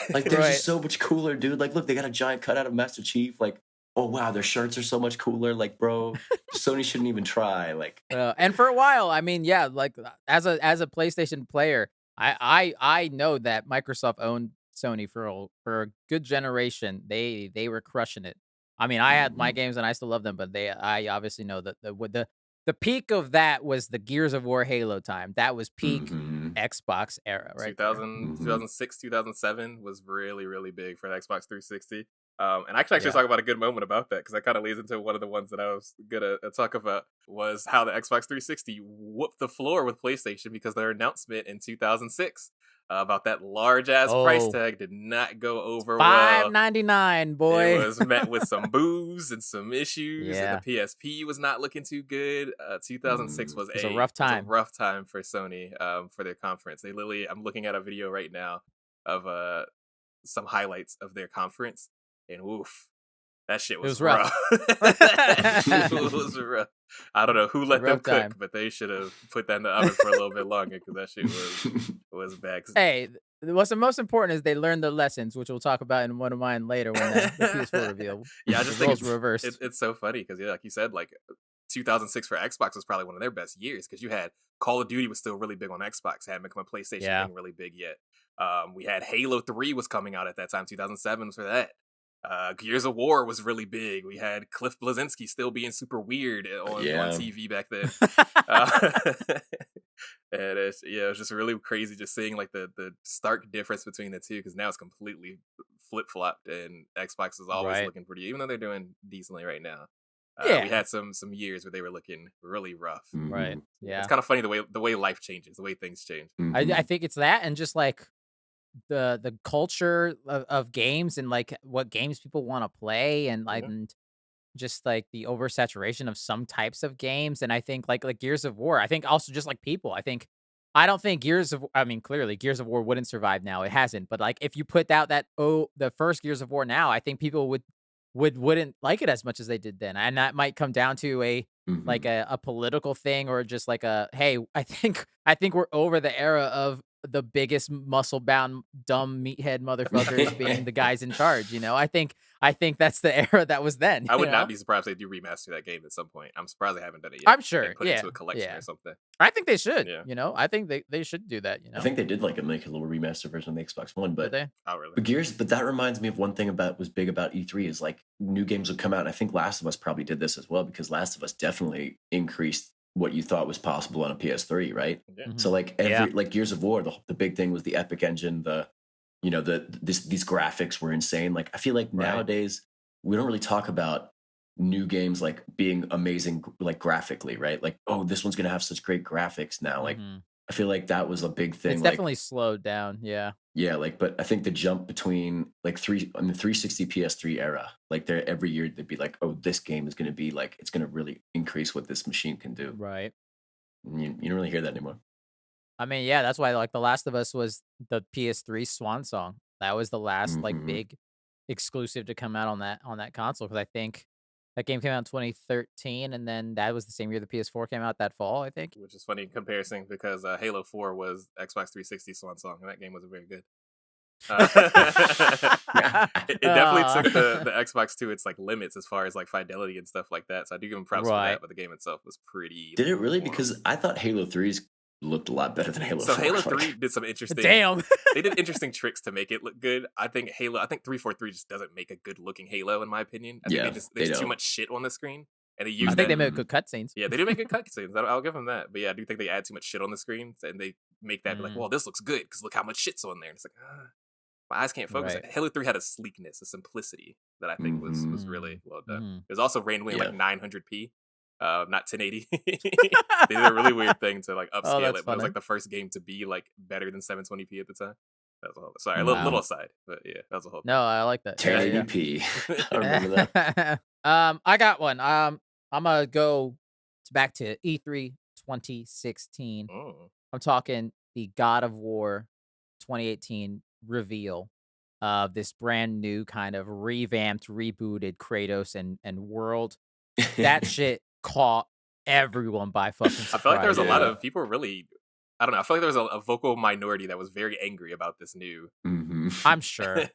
like they're just so much cooler, dude. Like look, they got a giant cutout of Master Chief. Like, oh wow, their shirts are so much cooler. Like, bro, Sony shouldn't even try. Like, and for a while, I mean, yeah, like as a PlayStation player, I know that Microsoft owned Sony for a good generation. They were crushing it. I mean, I had my games and I still love them, but I obviously know that the peak of that was the Gears of War Halo time. That was peak Xbox era, right? 2006, 2007 was really, really big for the Xbox 360. And I can actually talk about a good moment about that, because that kind of leads into one of the ones that I was gonna talk about, was how the Xbox 360 whooped the floor with PlayStation, because their announcement in 2006 about that large ass price tag did not go over well. $5.99, boy. It was met with some boos and some issues, and the PSP was not looking too good. 2006 was a rough time. It was a rough time for Sony for their conference. They literally, I'm looking at a video right now of some highlights of their conference. And woof, that shit was rough. It was rough. I don't know who let them cook, but they should have put that in the oven for a little bit longer, because that shit was bad. Hey, what's the most important is they learned the lessons, which we'll talk about in one of mine later when the PS4 reveal. Yeah, I just think it's so funny, because like you said, like 2006 for Xbox was probably one of their best years, because you had Call of Duty was still really big on Xbox, hadn't become a PlayStation thing really big yet. We had Halo 3 was coming out at that time. 2007 was for that. Gears of War was really big. We had Cliff Bleszinski still being super weird on TV back then. And it was just really crazy just seeing like the stark difference between the two, because now it's completely flip-flopped, and Xbox is always looking pretty, even though they're doing decently right now. We had some years where they were looking really rough. Right. Yeah. It's kind of funny the way life changes, the way things change. I think it's that, and just like the culture of games, and like what games people want to play, and like and just like the oversaturation of some types of games. And I think like Gears of War, I think also just like people, I don't think clearly Gears of War wouldn't survive now. It hasn't. But like if you put out the first Gears of War now, I think people wouldn't like it as much as they did then. And that might come down to a political thing, or just like hey, I think we're over the era of the biggest muscle-bound dumb meathead motherfuckers being the guys in charge. I think that's the era that was then. I would not be surprised if they do remaster that game at some point. I'm surprised they haven't done it yet. I'm sure. Put it into a collection or something. I think they should. I think they should do that. I think they did make a little remaster version of the Xbox One, but oh, really? But that reminds me of one thing was big about E3 is like new games would come out. And I think Last of Us probably did this as well, because Last of Us definitely increased what you thought was possible on a PS3, right? So like like Gears of War, the big thing was the Epic engine, these graphics were insane. Like I feel like nowadays we don't really talk about new games like being amazing like graphically, right? Like, oh, this one's gonna have such great graphics now. Like I feel like that was a big thing. It's definitely slowed down. Yeah. Yeah, but I think the jump between like the 360 PS3 era, like every year they'd be like, oh, this game is going to be like, it's going to really increase what this machine can do. Right. And you don't really hear that anymore. I mean, yeah, that's why like The Last of Us was the PS3 swan song. That was the last like big exclusive to come out on that console, because I think that game came out in 2013, and then that was the same year the PS4 came out that fall, I think. Which is funny in comparison, because Halo 4 was Xbox 360 swan song, and that game wasn't very good. It definitely took the Xbox to its like limits as far as like fidelity and stuff like that. So I do give them props for that, but the game itself was pretty. Did it really? Because I thought Halo 3's looked a lot better than Halo 4. So Halo 3 did some interesting. Damn. They did interesting tricks to make it look good. I think 343 just doesn't make a good looking Halo, in my opinion. I think there's too much shit on the screen. And they use I think they make good cutscenes. Yeah, they do make good cutscenes. I'll give them that. But yeah, I do think they add too much shit on the screen, and they make that be like, well, this looks good because look how much shit's on there. And it's like, my eyes can't focus. Halo 3 had a sleekness, a simplicity that I think was really well done. It was also randomly like 900p, not 1080. They did a really weird thing to like upscale it, but it was like the first game to be like better than 720p at the time. That was a whole, sorry, a little aside, but yeah, that was a whole. No, I like that. 1080p. I remember that. I got one. I'm gonna go back to E3 2016. I'm talking the God of War 2018 reveal of this brand new kind of revamped, rebooted Kratos and world. That shit caught everyone by fucking surprise. I feel like there was a lot of people really. I don't know. I feel like there was a vocal minority that was very angry about this new. I'm sure.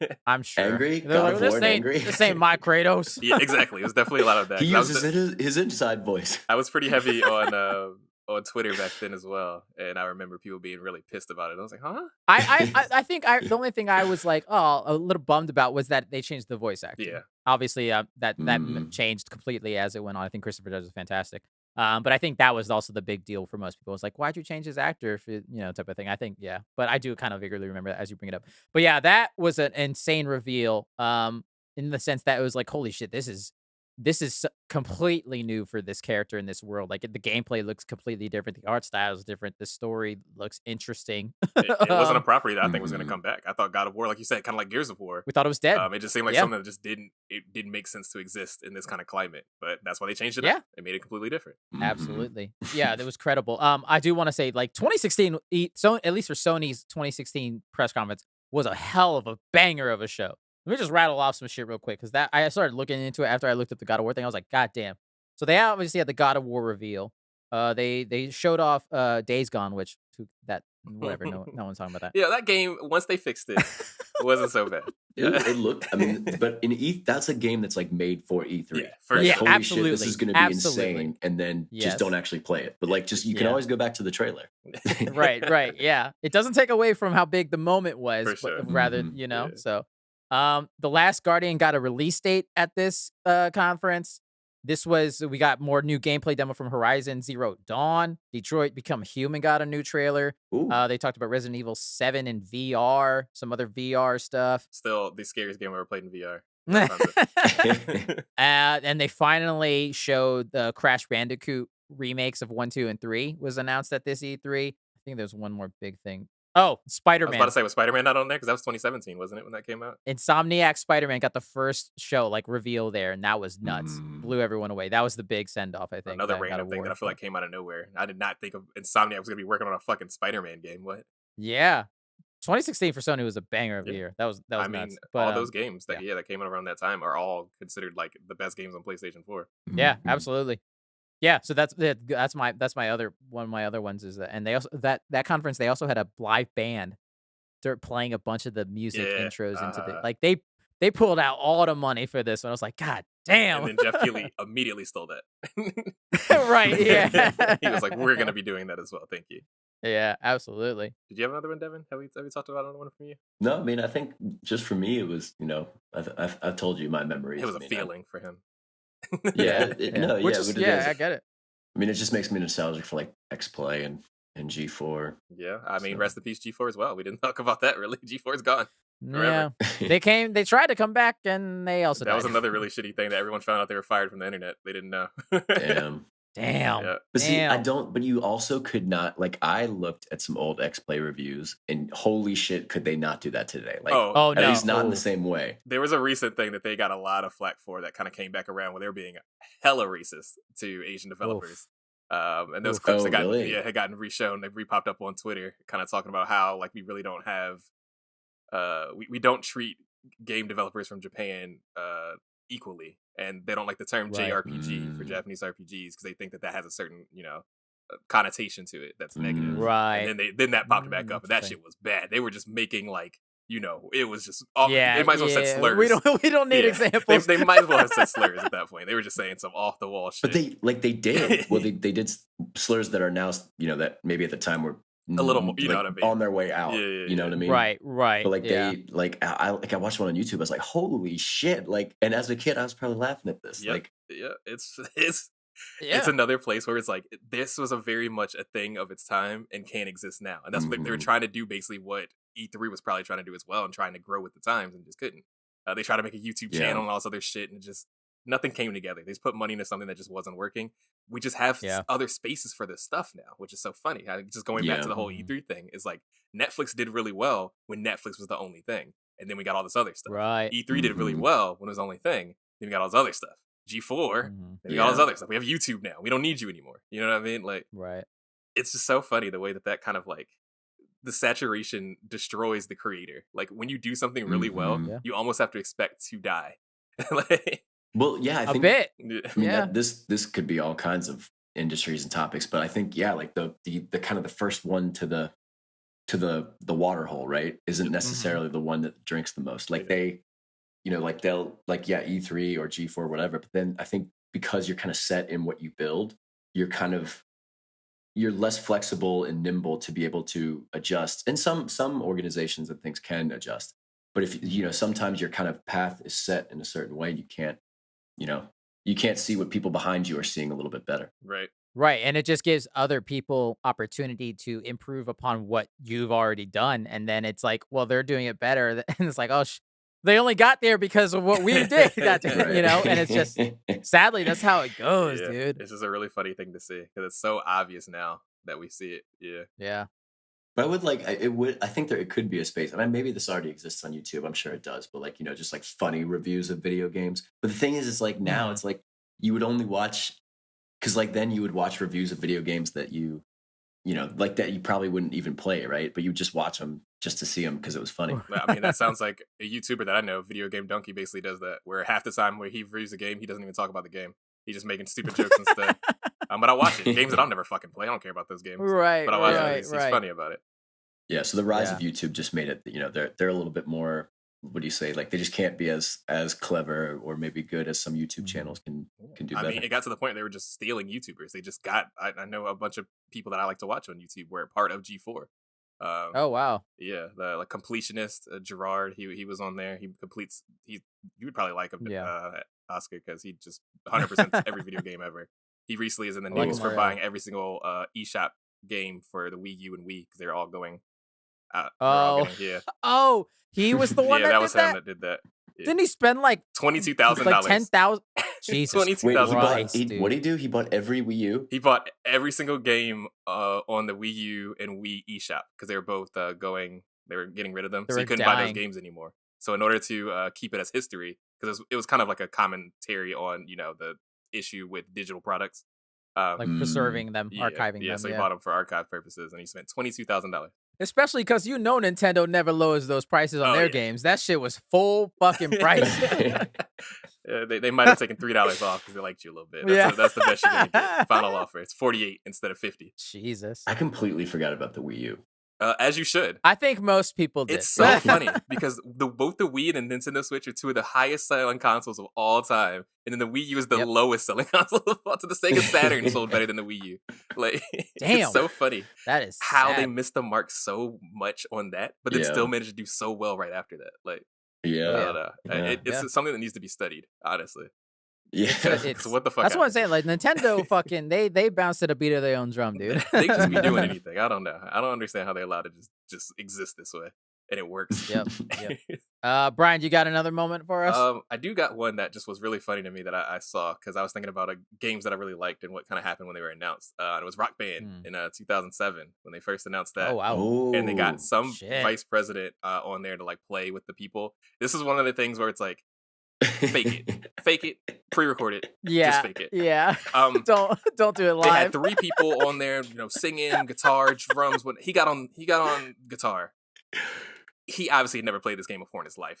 Angry? Like, this ain't my Kratos. Yeah, exactly. It was definitely a lot of that. He uses his inside voice. I was pretty heavy on Twitter back then as well, and I remember people being really pissed about it. I was like, huh? I think the only thing I was like, a little bummed about was that they changed the voice actor. Yeah. Obviously, that changed completely as it went on. I think Christopher Judge is fantastic. But I think that was also the big deal for most people. It's like, why'd you change his actor? If it, type of thing. I think, yeah. But I do kind of vaguely remember that as you bring it up. But yeah, that was an insane reveal. in the sense that it was like, holy shit, this is completely new for this character in this world. Like the gameplay looks completely different. The art style is different. The story looks interesting. It wasn't a property that I think was going to come back. I thought God of War, like you said, kind of like Gears of War. We thought it was dead. It just seemed like something that just didn't make sense to exist in this kind of climate. But that's why they changed it up. They made it completely different. Absolutely. Yeah, that was credible. I do want to say, like 2016, so at least for Sony's 2016 press conference was a hell of a banger of a show. Let me just rattle off some shit real quick because that I started looking into it after I looked at the God of War thing. I was like, God damn. So they obviously had the God of War reveal. They showed off Days Gone, which that whatever. No one's talking about that. Yeah, that game once they fixed it, it wasn't so bad. It looked. I mean, but in that's a game that's like made for E3. Yeah, holy absolutely. Shit, this is going to be insane, and then just don't actually play it. But like, just you can always go back to the trailer. right. Yeah, it doesn't take away from how big the moment was, sure. but rather So, the Last Guardian got a release date at this conference. We got more new gameplay demo from Horizon Zero Dawn. Detroit Become Human got a new trailer. They talked about Resident Evil 7 in VR, some other VR stuff. Still the scariest game I ever played in VR. And they finally showed the Crash Bandicoot remakes of 1, 2, and 3 was announced at this E3. I think there's one more big thing. Oh, Spider-Man. I was about to say, was Spider-Man not on there? Because that was 2017, wasn't it, when that came out? Insomniac Spider-Man got the first show, like, reveal there, and that was nuts. Blew everyone away. That was the big send-off, I think. Another random thing that I feel like came out of nowhere. I did not think of Insomniac was going to be working on a fucking Spider-Man game. What? Yeah. 2016 for Sony was a banger of the year. That was nuts. Mean, but, all those games that came out around that time are all considered, like, the best games on PlayStation 4. Yeah, absolutely. Yeah, so that's my other one of my other ones is that, and they also that conference they also had a live band. They're playing a bunch of the music intros into the like they pulled out all the money for this, and I was like, God damn! And then Jeff Keighley immediately stole that. Right? Yeah, he was like, "We're gonna be doing that as well. Thank you." Yeah, absolutely. Did you have another one, Devin? Have we talked about another one from you? No, I mean, I think just for me, it was I've told you my memories. It was a feeling for him. I get it. I mean, it just makes me nostalgic for like X-Play and G4. Yeah, I mean, rest in peace G4 as well. We didn't talk about that really. G4's gone. Yeah, they tried to come back and they also that died. was another really shitty thing that everyone found out they were fired from the internet. They didn't know. Damn. Yeah. But see, but you also could not, like, I looked at some old X-Play reviews and holy shit, could they not do that today? Like, no. At least not in the same way. There was a recent thing that they got a lot of flack for that kind of came back around where they were being hella racist to Asian developers. And those clips had gotten reshown. They re-popped up on Twitter, kind of talking about how, like, we really don't have, we don't treat game developers from Japan equally, and they don't like the term JRPG for Japanese RPGs because they think that has a certain connotation to it that's negative. Right. And then that popped back up, and that shit was bad. They were just making like it was just they might as well said slurs. We don't need examples. They might as well have said slurs at that point. They were just saying some off the wall shit. But they did. Well, they did slurs that are now that maybe at the time were a little more, you know what I mean, on their way out. You know what I mean? Right. But like I watched one on YouTube. I was like, holy shit! Like, and as a kid, I was probably laughing at this. Like, it's another place where it's like this was a very much a thing of its time and can't exist now, and that's what they were trying to do. Basically, what E3 was probably trying to do as well, and trying to grow with the times and just couldn't. They tried to make a YouTube channel and all this other shit, and just nothing came together. They just put money into something that just wasn't working. We just have other spaces for this stuff now, which is so funny. Just going back to the whole E3 thing is like Netflix did really well when Netflix was the only thing, and then we got all this other stuff. Right. E3 did really well when it was the only thing. Then we got all this other stuff. G4, then we got all this other stuff. We have YouTube now. We don't need you anymore. You know what I mean? Like, right. It's just so funny the way that kind of like the saturation destroys the creator. Like when you do something really well, you almost have to expect to die. Well, yeah, I think a bit. I mean, this could be all kinds of industries and topics, but I think like the kind of the first one to the water hole, right, isn't necessarily the one that drinks the most. Like they, like they'll like E3 or G4 or whatever. But then I think because you're kind of set in what you build, you're less flexible and nimble to be able to adjust. And some organizations and things can adjust, but if sometimes your kind of path is set in a certain way, you can't see what people behind you are seeing a little bit better. Right. And it just gives other people opportunity to improve upon what you've already done. And then it's like, well, they're doing it better. And it's like, oh, they only got there because of what we did. You know, and it's just sadly that's how it goes, dude. It's just a really funny thing to see because it's so obvious now that we see it. Yeah. But I would I think it could be a space. I mean, maybe this already exists on YouTube. I'm sure it does. But like, just like funny reviews of video games. But the thing is, it's like now it's like you would only watch, because like then you would watch reviews of video games that like that you probably wouldn't even play, right? But you just watch them just to see them because it was funny. I mean, that sounds like a YouTuber that I know, Video Game Donkey, basically does that, where half the time where he reviews a game, he doesn't even talk about the game. He's just making stupid jokes instead. But I watch it. Games that I'll never fucking play. I don't care about those games. Right. But I watch it. He's funny about it. Yeah. So the rise of YouTube just made it, they're a little bit more, what do you say? Like they just can't be as clever or maybe good as some YouTube channels can do better. I mean, it got to the point they were just stealing YouTubers. They just got, I know a bunch of people that I like to watch on YouTube were part of G4. Oh wow. Yeah, the like completionist Gerard, he was on there. You would probably like him, Oscar, because he just 100% every video game ever. He recently is in the news for buying every single eShop game for the Wii U and Wii because they're all going out. Oh, he was the one that was him that did that. Yeah. Didn't he spend like $22,000? Like 10,000. Jesus. What did he do? He bought every Wii U. He bought every single game on the Wii U and Wii eShop because they were both they were getting rid of them, so you couldn't buy those games anymore. So in order to keep it as history, because it was kind of like a commentary on the issue with digital products, like preserving them, archiving them. Yeah, so he bought them for archive purposes, and he spent $22,000. Especially because Nintendo never lowers those prices on their games. That shit was full fucking price. They might have taken $3 off because they liked you a little bit. That's the best you're gonna get. Final offer. It's $48 instead of $50. Jesus. I completely forgot about the Wii U. As you should. I think most people did. It's so funny because both the Wii and the Nintendo Switch are two of the highest selling consoles of all time, and then the Wii U is the lowest selling console of all time. The Sega Saturn sold better than the Wii U. Like, damn, it's so funny. That is how sad. they missed the mark so much on that, but then still managed to do so well right after that. Like, I don't know. It's something that needs to be studied, honestly. Yeah, so what the fuck? That's what I'm saying. Like Nintendo, fucking, they bounced to the beat of their own drum, dude. They just be doing anything. I don't know. I don't understand how they allow it to just exist this way, and it works. Yep. Brian, you got another moment for us? I do got one that just was really funny to me that I saw because I was thinking about games that I really liked and what kind of happened when they were announced. And it was Rock Band in 2007 when they first announced that. Oh wow! And they got some vice president on there to like play with the people. This is one of the things where it's like, fake it, pre-record it, just fake it. Yeah. Don't do it live. They had 3 people on there, singing, guitar, drums. When he got on guitar, he obviously had never played this game before in his life.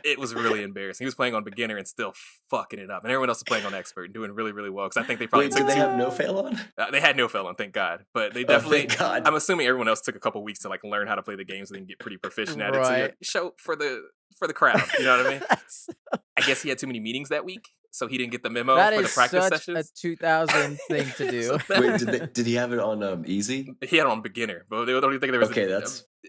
It was really embarrassing. He was playing on beginner and still fucking it up, and everyone else was playing on expert and doing really, really well. Because I think they probably did they have no fail on? They had no fail on, thank God. But they definitely. Thank God. I'm assuming everyone else took a couple weeks to like learn how to play the game so they can get pretty proficient at it. So show for the crowd. You know what I mean? I guess he had too many meetings that week, so he didn't get the memo for the practice sessions. That's a 2000 thing to do. Wait, did he have it on easy? He had it on beginner, but they don't even think there was. Okay,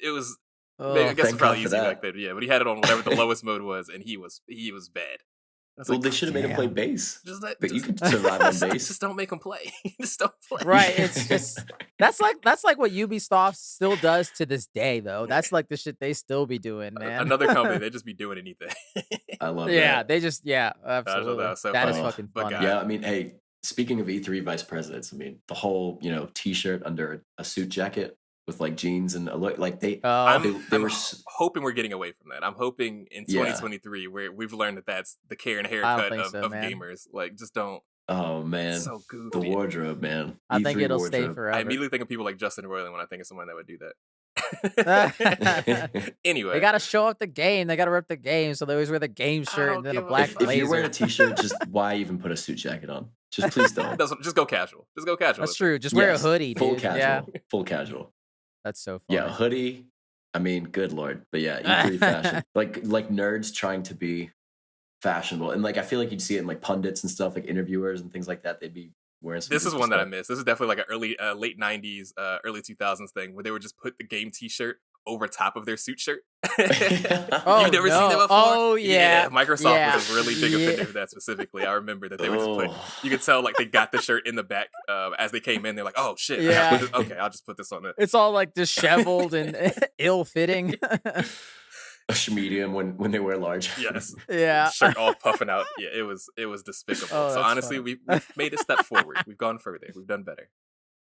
it was. I guess it's probably easy back then, but he had it on whatever the lowest mode was, and he was bad. Well, they should have made him play bass. But you could survive on bass. Just don't make him play. Just don't play. Right. It's just that's like what Ubisoft still does to this day, though. That's like the shit they still be doing, man. Another company, they just be doing anything. I love that. Yeah, they just absolutely. That is fucking fun. Yeah, I mean, hey, speaking of E3 vice presidents, I mean, the whole T-shirt under a suit jacket with like jeans and like they were hoping we're getting away from that. I'm hoping in 2023 where we've learned that that's the care and haircut of gamers. Like, just don't. Oh man, it's so goofy. The wardrobe, man. I think it'll stay forever. I immediately think of people like Justin Roiland when I think of someone that would do that. Anyway, they gotta show up the game. They gotta rep the game, so they always wear the game shirt and then a black blazer. If you're wearing a T-shirt, just why even put a suit jacket on? Just please don't. Just go casual. That's true. Just wear a hoodie, dude. Full casual. Yeah. Full casual. That's so funny. Yeah, hoodie. I mean, good lord. But yeah, E3 fashion. Like nerds trying to be fashionable. And like I feel like you'd see it in like pundits and stuff, like interviewers and things like that. They'd be wearing some. This is one that I missed. This is definitely like an late 90s, early 2000s thing where they would just put the game T-shirt over top of their suit shirt. You've never seen that before? Oh yeah. Microsoft was a really big offender of that specifically. I remember that they would just put, you could tell like they got the shirt in the back as they came in. They're like, oh shit. Yeah. Okay, I'll just put this on it. It's all like disheveled and ill-fitting. a medium when they wear large. Yes. Yeah. Shirt all puffing out. Yeah, it was despicable. Oh, so that's honestly, funny. we've made a step forward. We've gone further. We've done better.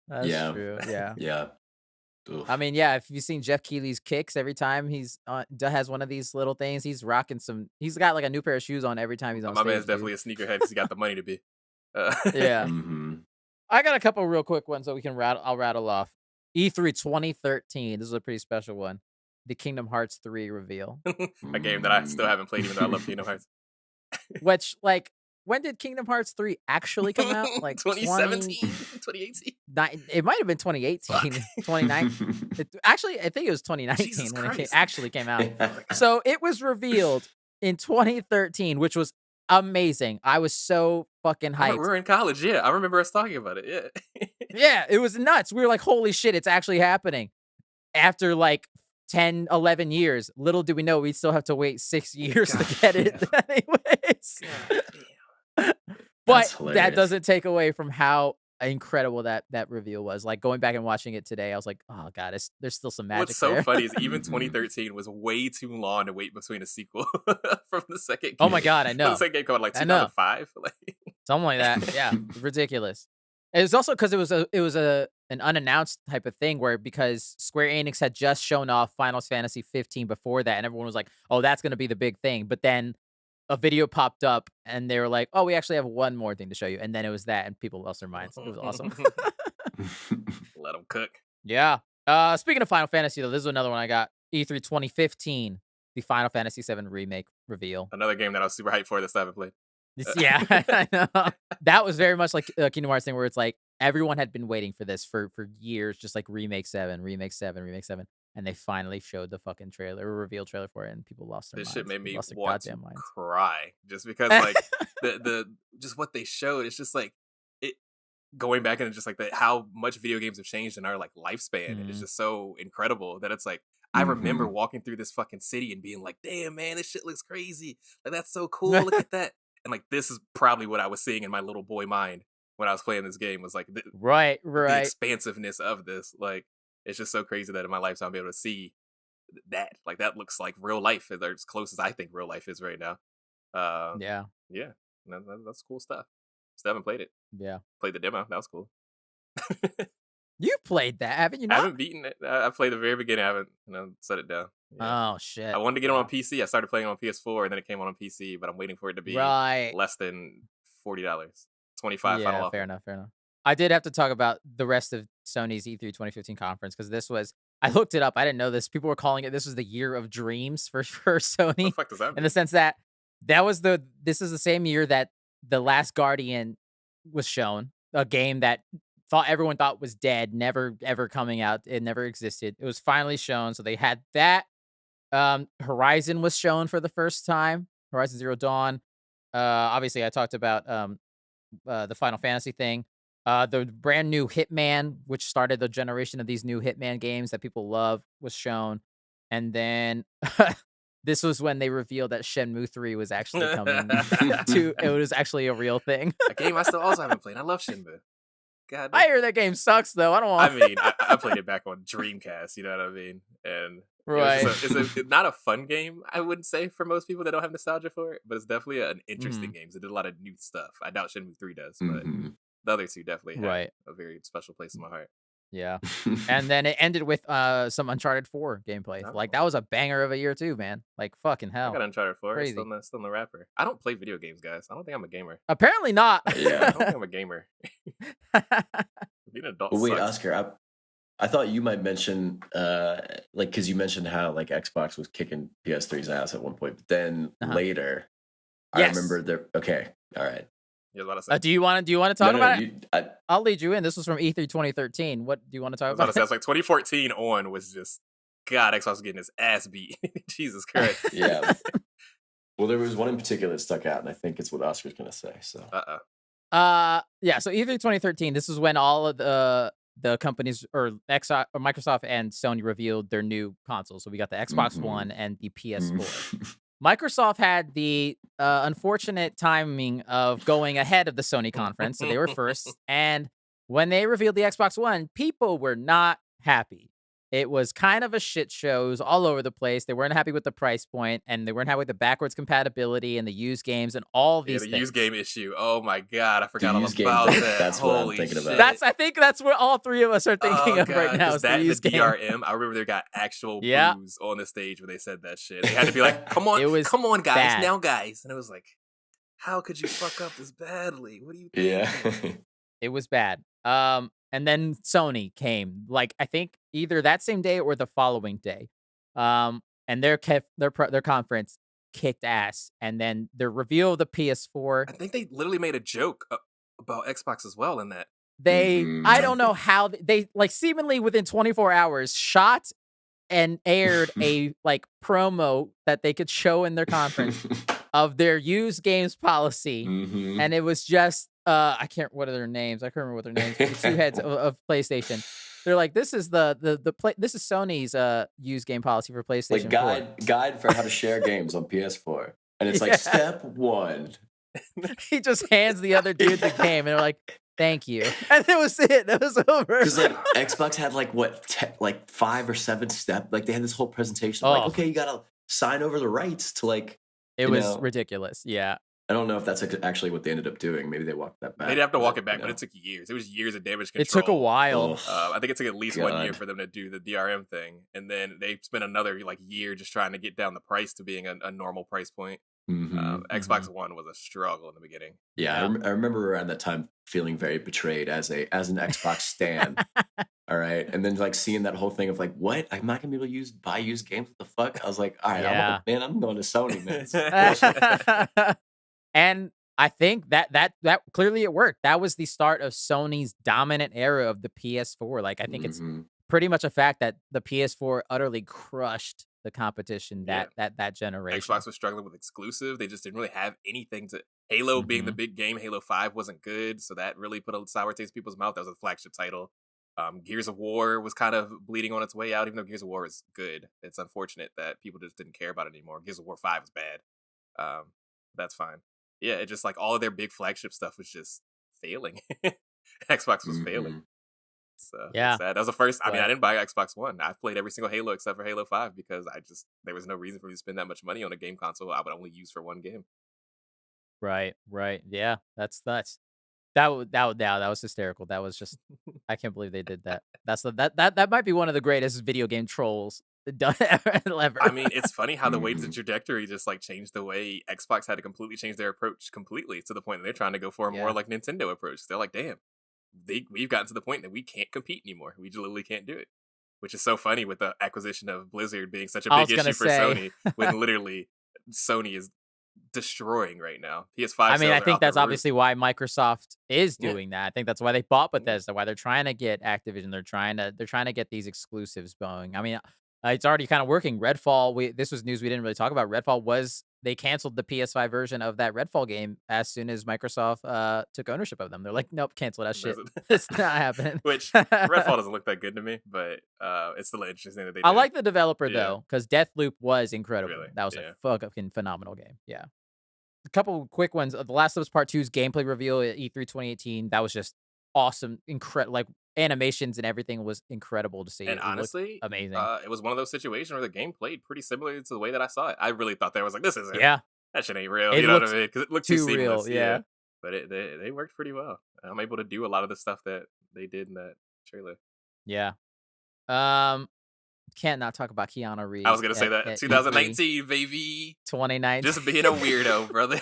That's true. Yeah. Yeah. Oof. I mean, yeah, if you've seen Jeff Keighley's kicks, every time he's has one of these little things, he's rocking some. He's got like a new pair of shoes on every time he's on My stage. man's definitely a sneakerhead because he got the money to be. Yeah. Mm-hmm. I got a couple real quick ones that we can I'll rattle off. E3 2013. This is a pretty special one. The Kingdom Hearts 3 reveal. A game that I still haven't played, even though I love Kingdom Hearts. Which, like, when did Kingdom Hearts 3 actually come out? Like 2017, 2018. It might have been 2018, 2019. Actually, I think it was 2019 when it actually came out. So it was revealed in 2013, which was amazing. I was so fucking hyped. We were in college, yeah. I remember us talking about it, yeah. Yeah, it was nuts. We were like, holy shit, it's actually happening. After like 10, 11 years, little do we know we'd still have to wait 6 years to get it anyways. But that doesn't take away from how incredible that reveal was. Like, going back and watching it today, I was like, oh god, there's still some magic. What's so there. funny is even 2013 was way too long to wait between a sequel from the second game. Oh my god, I know. The second game came out like 2005. Something like that. Yeah, ridiculous. It was also because it was an unannounced type of thing where, because Square Enix had just shown off Final Fantasy 15 before that, and everyone was like, oh, that's going to be the big thing. But then a video popped up and they were like, oh, we actually have one more thing to show you. And then it was that, and people lost their minds. It was awesome. Let them cook. Yeah. Speaking of Final Fantasy, though, this is another one I got. E3 2015, the Final Fantasy 7 remake reveal. Another game that I was super hyped for that I haven't played. Yeah, I know. That was very much like a Kingdom Hearts thing, where it's like everyone had been waiting for this for years, just like remake 7, and they finally showed the fucking trailer, reveal trailer for it, and people lost their minds. This shit made me want to cry, just because like the just what they showed. It's just like it going back into just like how much video games have changed in our like lifespan. It's just so incredible that it's like I remember walking through this fucking city and being like, damn man, this shit looks crazy. Like that's so cool. Look at that. And like this is probably what I was seeing in my little boy mind when I was playing this game, was like the expansiveness of this. Like it's just so crazy that in my lifetime I'll be able to see that. Like that looks like real life, or as close as I think real life is right now. Yeah, that's cool stuff. Still haven't played it. Yeah, played the demo. That was cool. You played that, haven't you? Not? I haven't beaten it. I played the very beginning. I haven't set it down. Yeah. Oh shit! I wanted to get it on PC. I started playing on PS4, and then it came on PC. But I'm waiting for it to be less than $40, $25. Yeah, fair enough. I did have to talk about the rest of Sony's E3 2015 conference, because this was. I looked it up. I didn't know this. People were calling it. This was the year of dreams for Sony. What the fuck does that mean? In the sense that this is the same year that The Last Guardian was shown, a game that everyone thought was dead, never ever coming out. It never existed. It was finally shown. So they had that. Horizon was shown for the first time. Horizon Zero Dawn. Obviously, I talked about the Final Fantasy thing. The brand new Hitman, which started the generation of these new Hitman games that people love, was shown. And then this was when they revealed that Shenmue 3 was actually coming it was actually a real thing. A game I still also haven't played. I love Shenmue. God, I hear that game sucks though. I don't want. I mean, I played it back on Dreamcast. You know what I mean? And it's not a fun game, I wouldn't say, for most people that don't have nostalgia for it. But it's definitely an interesting game. It did a lot of new stuff. I doubt Shenmue 3 does, but the other two definitely have a very special place in my heart. Yeah. And then it ended with some Uncharted 4 gameplay. Like that was a banger of a year too, man. Like fucking hell. I got Uncharted 4. It's still in the wrapper. I don't play video games, guys. I don't think I'm a gamer. Apparently not. Yeah, I don't think I'm a gamer. Being an adult. But wait, sucks. Oscar, I thought you might mention like, because you mentioned how like Xbox was kicking PS3's ass at one point, but then later I remember okay, all right. Do you want to talk about it? I'll lead you in. This was from E3 2013. What do you want to talk about? I was like 2014 on was just Xbox was getting his ass beat. Jesus Christ. Yeah. Well, there was one in particular that stuck out, and I think it's what Oscar's gonna say. So. Yeah. So E3 2013. This is when all of the companies or Microsoft and Sony revealed their new consoles. So we got the Xbox One and the PS4. Microsoft had the unfortunate timing of going ahead of the Sony conference, so they were first. And when they revealed the Xbox One, people were not happy. It was kind of a shit show. It was all over the place. They weren't happy with the price point, and they weren't happy with the backwards compatibility and the used games and all these the things. used game issue. Oh my god, I forgot The all used about game, that. that's what I'm Holy thinking shit. about. I think that's what all three of us are thinking of right now. Is that the used the game. DRM. I remember they got actual boos on the stage when they said that shit. They had to be like, "Come on, come on, guys, bad. now, guys," and it was like, "How could you fuck up this badly? What do you think?" Yeah, it was bad. And then Sony came, like I think either that same day or the following day. And their conference kicked ass, and then the reveal of the PS4. I think they literally made a joke about Xbox as well in that. I don't know how they like seemingly within 24 hours shot and aired a like promo that they could show in their conference of their used games policy, and it was just what are their names? I can't remember what their names. The two heads of PlayStation. They're like, this is this is Sony's used game policy for PlayStation. Like guide for how to share games on PS4, and it's like step 1. He just hands the other dude the game, and they're like, "Thank you," and that was it. That was over. Because like Xbox had like like 5 or 7 steps. Like they had this whole presentation. Like, okay, you gotta sign over the rights to like. It was ridiculous. Yeah. I don't know if that's actually what they ended up doing. Maybe they walked that back. They'd have to walk it back, but it took years. It was years of damage control. It took a while. I think it took at least 1 year for them to do the DRM thing, and then they spent another like year just trying to get down the price to being a normal price point. Xbox One was a struggle in the beginning. Yeah, I remember around that time feeling very betrayed as an Xbox stan. All right, and then like seeing that whole thing of like, what? I'm not gonna be able to buy used games. What the fuck? I was like, all right, I'm going to Sony, man. And I think that clearly it worked. That was the start of Sony's dominant era of the PS4. Like I think it's pretty much a fact that the PS4 utterly crushed the competition that generation. Xbox was struggling with exclusive. They just didn't really have anything to. Halo being the big game, Halo 5 wasn't good, so that really put a sour taste in people's mouth. That was a flagship title. Gears of War was kind of bleeding on its way out, even though Gears of War is good. It's unfortunate that people just didn't care about it anymore. Gears of War 5 was bad. That's fine. Yeah, it just like all of their big flagship stuff was just failing. Xbox was failing. So yeah, that was the first. I mean, I didn't buy Xbox One. I played every single Halo except for Halo 5 because there was no reason for me to spend that much money on a game console I would only use for one game. Right. Yeah, that's nuts. That was hysterical. That was just, I can't believe they did that. That might be one of the greatest video game trolls done ever. I mean, it's funny how the way the trajectory just like changed the way Xbox had to completely change their approach completely to the point that they're trying to go for a more like Nintendo approach. They're like, damn, we've gotten to the point that we can't compete anymore. We just literally can't do it, which is so funny with the acquisition of Blizzard being such a big issue for Sony when literally Sony is destroying right now. PS5. I mean, I think that's obviously why Microsoft is doing that. I think that's why they bought Bethesda. Why they're trying to get Activision. They're trying to get these exclusives going. I mean, it's already kind of working. Redfall. This was news we didn't really talk about. Redfall they canceled the PS5 version of that Redfall game as soon as Microsoft took ownership of them. They're like, nope, cancel that shit. It's not happening. Which Redfall doesn't look that good to me, but it's still interesting that they did. I like the developer though, because Deathloop was incredible. Really? That was a fucking phenomenal game. Yeah. A couple quick ones. The Last of Us Part 2's gameplay reveal at E3 2018. That was just awesome. Incredible. Like animations and everything was incredible to see. And honestly, amazing. It was one of those situations where the game played pretty similar to the way that I saw it. I really thought was like, this isn't. Yeah. That shit ain't real. You know what I mean? Because it looked too seamless. Real. Yeah. But they worked pretty well. I'm able to do a lot of the stuff that they did in that trailer. Yeah. Can't not talk about Keanu Reeves. I was gonna say that 2019, E3, baby. 2019. Just being a weirdo, brother.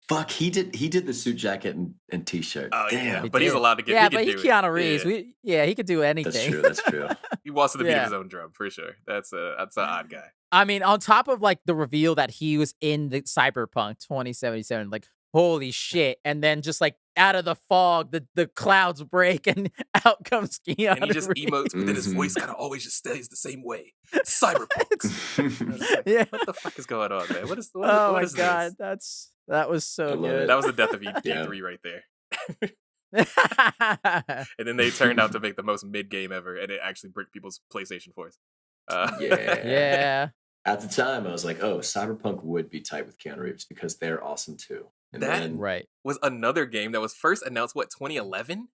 Fuck, he did the suit jacket and t-shirt. Oh damn, but he's allowed to get. Yeah, but he's Keanu Reeves. He could do anything. That's true. He wants to beat his own drum for sure. That's an odd guy. I mean, on top of like the reveal that he was in the Cyberpunk 2077, like holy shit, and then just like out of the fog, the clouds break and out comes Keanu. And he just emotes, but then his voice kind of always just stays the same way. Cyberpunk. Yeah. What the fuck is going on, man? What is my is god, this? that was so good. That was the death of E3 right there. And then they turned out to make the most mid-game ever, and it actually bricked people's PlayStation 4s. Yeah. At the time, I was like, oh, Cyberpunk would be tight with Keanu Reeves because they're awesome too. And that was another game that was first announced, 2011?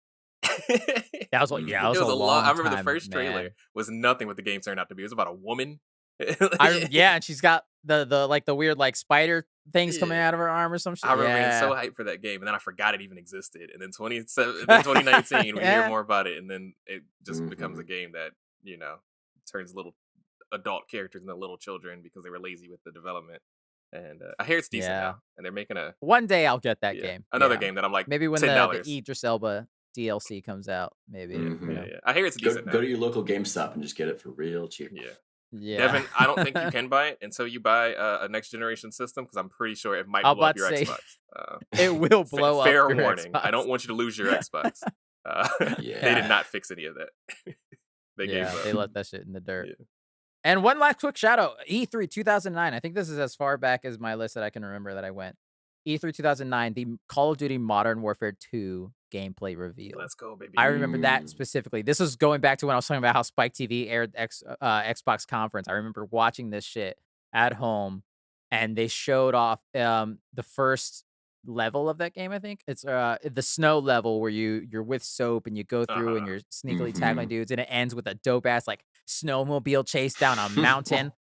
That was It was a long I remember the time, first trailer man. was nothing what the game turned out to be. It was about a woman. And she's got the weird like spider things coming Yeah. out of her arm or some shit. I remember being so Yeah. hyped for that game, and then I forgot it even existed. And then 2019, we hear more about it, and then it just becomes a game that turns little adult characters into little children because they were lazy with the development. And I hear it's decent now, and they're making One day I'll get that game. another game that I'm like maybe when $10. the Idris Elba DLC comes out. Maybe. Yeah. I hear it's decent. Go to your local GameStop and just get it for real cheap. Yeah. Devin, I don't think you can buy it until you buy a next generation system because I'm pretty sure it might blow up your Xbox. It will blow up. Fair your warning. Xbox. I don't want you to lose your Xbox. They did not fix any of that. They gave up. They left that shit in the dirt. Yeah. And one last quick shout out, E3 2009. I think this is as far back as my list that I can remember that I went. E3 2009, the Call of Duty Modern Warfare 2 gameplay reveal. Let's go, baby. I remember that specifically. This was going back to when I was talking about how Spike TV aired Xbox conference. I remember watching this shit at home, and they showed off the first level of that game. I think it's the snow level where you're with Soap and you go through and you're sneakily tackling dudes, and it ends with a dope ass like snowmobile chase down a mountain.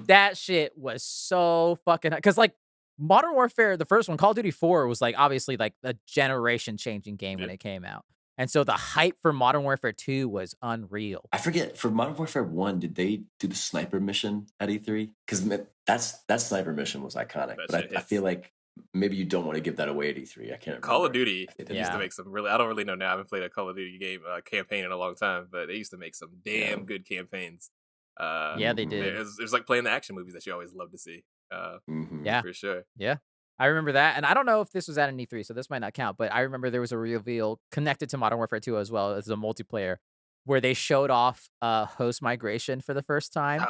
That shit was so fucking because like Modern Warfare, the first one, Call of Duty 4 was like obviously like a generation changing game when it came out. And so the hype for Modern Warfare 2 was unreal. I forget, for Modern Warfare 1, did they do the sniper mission at E3? Because that sniper mission was iconic. But I feel like maybe you don't want to give that away at E3. I can't remember. Call of Duty used to make some really, I don't really know now. I haven't played a Call of Duty game campaign in a long time, but they used to make some damn good campaigns. They did. It was like playing the action movies that you always love to see. Yeah, for sure. Yeah, I remember that, and I don't know if this was at an E3, so this might not count. But I remember there was a reveal connected to Modern Warfare 2 as well as a multiplayer, where they showed off host migration for the first time,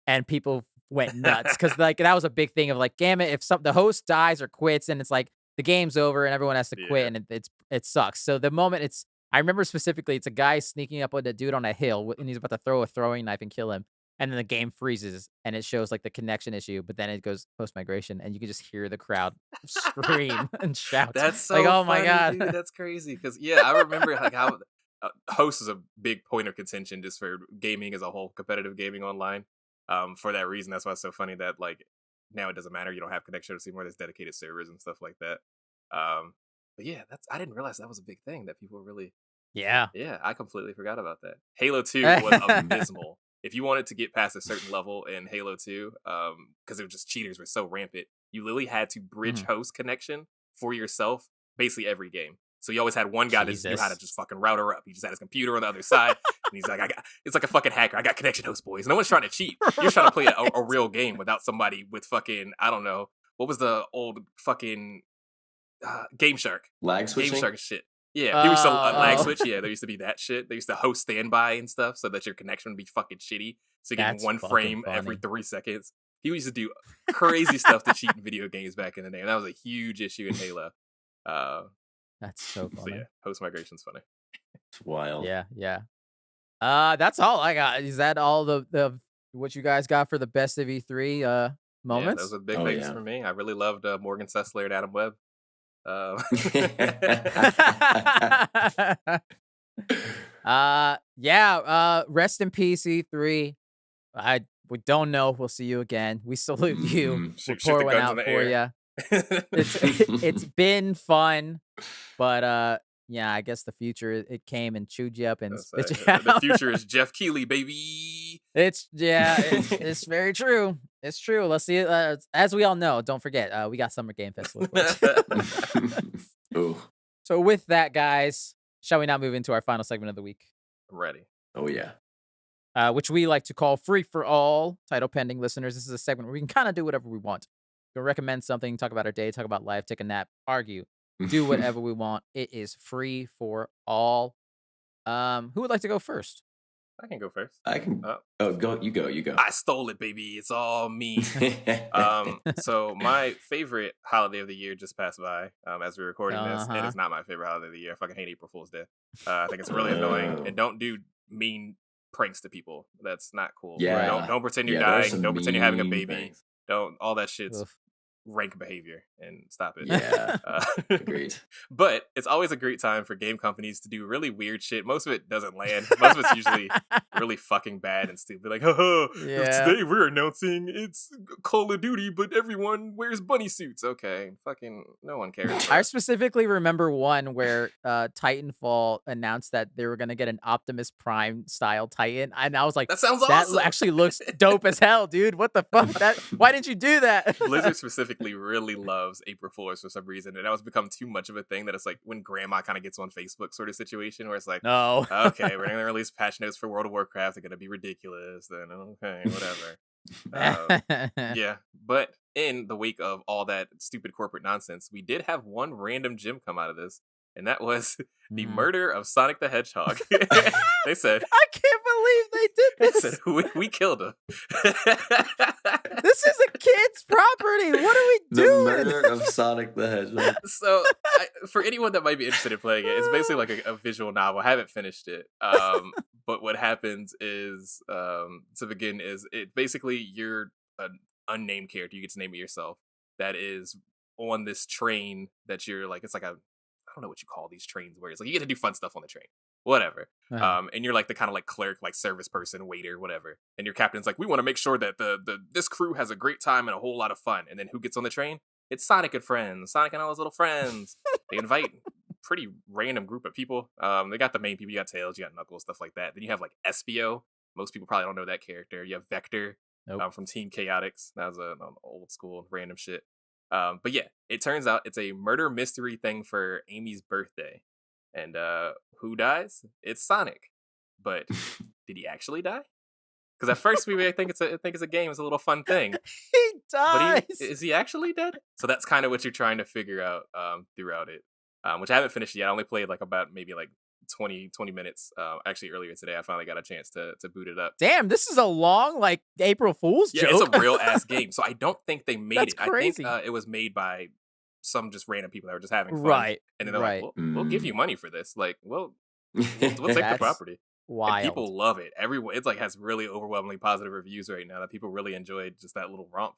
and people went nuts because like that was a big thing of like, damn it, if the host dies or quits, and it's like the game's over and everyone has to quit, and it sucks. So the moment I remember specifically, it's a guy sneaking up with a dude on a hill, and he's about to throw a throwing knife and kill him. And then the game freezes, and it shows like the connection issue. But then it goes post migration, and you can just hear the crowd scream and shout. That's so like, oh funny, my god, dude, that's crazy. Because I remember like how host is a big point of contention just for gaming as a whole, competitive gaming online. For that reason, that's why it's so funny that like now it doesn't matter. You don't have connection anymore. There's dedicated servers and stuff like that. But yeah, I didn't realize that was a big thing that people really. Yeah, I completely forgot about that. Halo 2 was abysmal. If you wanted to get past a certain level in Halo 2, because it was just cheaters were so rampant, you literally had to bridge host connection for yourself basically every game. So you always had one guy that just knew how to just fucking route her up. He just had his computer on the other side, and he's like, it's like a fucking hacker. I got connection host, boys. No one's trying to cheat. You're trying to play a real game without somebody with fucking, I don't know, what was the old fucking Game Shark? Lag switching? Game Shark shit. Yeah, there used to lag switch. Yeah, there used to be that shit. They used to host standby and stuff so that your connection would be fucking shitty. So you get one frame every 3 seconds. He used to do crazy stuff to cheat in video games back in the day. And that was a huge issue in Halo. That's so funny. So yeah, host migration's funny. It's wild. Yeah. That's all I got. Is that all the what you guys got for the best of E3 moments? Yeah, those are big things for me. I really loved Morgan Sessler and Adam Webb. Rest in peace, E3. We don't know. We'll see you again. We salute you. We'll pour one out for you. It's been fun, but I guess the future it came and chewed you up and spit you out. The future is Jeff Keighley, baby. It's it's very true. It's true. Let's see it. As we all know, don't forget, we got Summer Game Festival. So with that, guys, shall we now move into our final segment of the week? I'm ready. Oh yeah. Which we like to call Free for All. Title pending, listeners. This is a segment where we can kind of do whatever we want. We can recommend something, talk about our day, talk about life, take a nap, argue, do whatever we want. It is free for all. Who would like to go first? I can go first. I can. Go. You go. I stole it, baby. It's all me. So my favorite holiday of the year just passed by as we're recording this, and it's not my favorite holiday of the year. I fucking hate April Fool's Day. I think it's really annoying. And don't do mean pranks to people. That's not cool. Yeah. Don't pretend you're dying. Don't pretend you're having a baby. Don't all that shit's rank behavior and stop it. Yeah, agreed. But it's always a great time for game companies to do really weird shit. Most of it doesn't land. Most of it's usually really fucking bad and stupid. Like, today we're announcing it's Call of Duty, but everyone wears bunny suits. Okay, fucking no one cares. I specifically remember one where Titanfall announced that they were gonna get an Optimus Prime style Titan, and I was like, that sounds awesome. That actually looks dope as hell, dude. What the fuck? Why didn't you do that? Blizzard specifically really loves April Fools for some reason, and that was become too much of a thing that it's like when grandma kind of gets on Facebook sort of situation where it's like, no, okay, we're gonna release patch notes for World of Warcraft. They're gonna be ridiculous. Then okay, whatever. Yeah, but in the wake of all that stupid corporate nonsense, we did have one random gem come out of this, and that was the murder of Sonic the Hedgehog. They said, I can't believe they did this. They said, we killed him. This is a kid's property. What are we doing? The murder of Sonic the Hedgehog. So, for anyone that might be interested in playing it, it's basically like a visual novel. I haven't finished it. But what happens is, to begin, is it basically you're an unnamed character. You get to name it yourself. That is on this train that you're like, it's like I don't know what you call these trains where it's like you get to do fun stuff on the train. Whatever. And you're like the kind of like clerk, like service person, waiter, whatever. And your captain's like, we want to make sure that this crew has a great time and a whole lot of fun. And then who gets on the train? It's Sonic and friends. Sonic and all his little friends. They invite pretty random group of people. They got the main people. You got Tails, you got Knuckles, stuff like that. Then you have like Espio. Most people probably don't know that character. You have Vector from Team Chaotix. That was an old school random shit. But yeah, it turns out it's a murder mystery thing for Amy's birthday. And who dies? It's Sonic. But did he actually die? Because at first we think it's a game, it's a little fun thing. He dies. But is he actually dead? So that's kind of what you're trying to figure out throughout it. Which I haven't finished yet. I only played like about maybe like 20 minutes. Actually earlier today I finally got a chance to boot it up. Damn, this is a long like April Fool's joke. Yeah, it's a real ass game. So I don't think they made That's it. crazy. I think it was made by some just random people that were just having fun. Right. And then they're like, we'll give you money for this. Like, well, we'll take the property. Wild. And people love it. Everyone, it's like has really overwhelmingly positive reviews right now that people really enjoyed just that little romp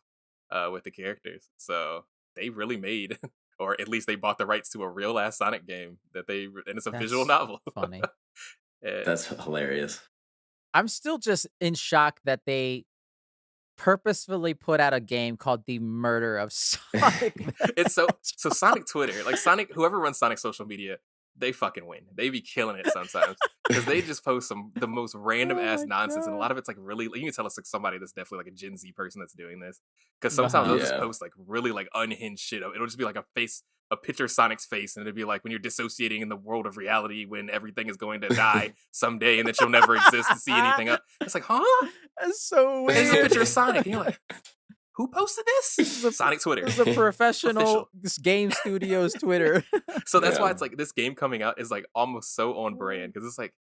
with the characters. So they really made, or at least they bought the rights to a real ass Sonic game and it's a visual novel. Funny. That's hilarious. I'm still just in shock that they purposefully put out a game called The Murder of Sonic. It's so Sonic Twitter, like Sonic, whoever runs Sonic social media, they fucking win. They be killing it sometimes because they just post the most random ass nonsense, and a lot of it's like really. You can tell it's like somebody that's definitely like a Gen Z person that's doing this. Because sometimes they'll just post like really like unhinged shit. It'll just be like a picture of Sonic's face, and it'll be like when you're dissociating in the world of reality when everything is going to die someday, and that you'll never exist to see anything up. It's like, huh? That's so weird. There's a picture of Sonic, and you're like, who posted this? Sonic Twitter. It's a professional game studio's Twitter. So that's why it's like this game coming out is like almost so on brand because it's like,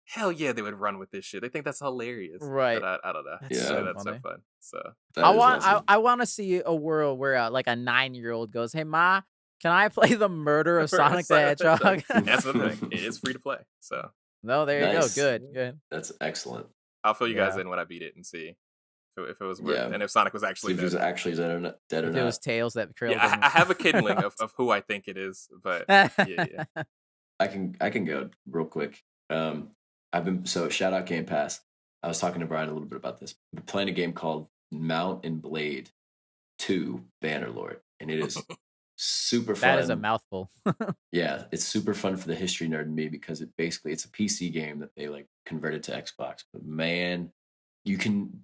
hell yeah, they would run with this shit. They think that's hilarious, right? But I don't know. That's so fun. So I want to see a world where like a 9-year-old goes, "Hey ma, can I play the murder of Sonic the Hedgehog?" That's the thing. It is free to play. So no, there you go. Good. That's excellent. I'll fill you guys in when I beat it and see if it was worth it, and if Sonic was actually dead. If he was actually dead or not. If it was Tails that trailed him. I have a kindling of who I think it is, but yeah. I can go real quick. Shout out Game Pass. I was talking to Brian a little bit about this. I've been playing a game called Mount and Blade 2 Bannerlord, and it is super fun. That is a mouthful. Yeah, it's super fun for the history nerd in me because it's a PC game that they like converted to Xbox. But man, you can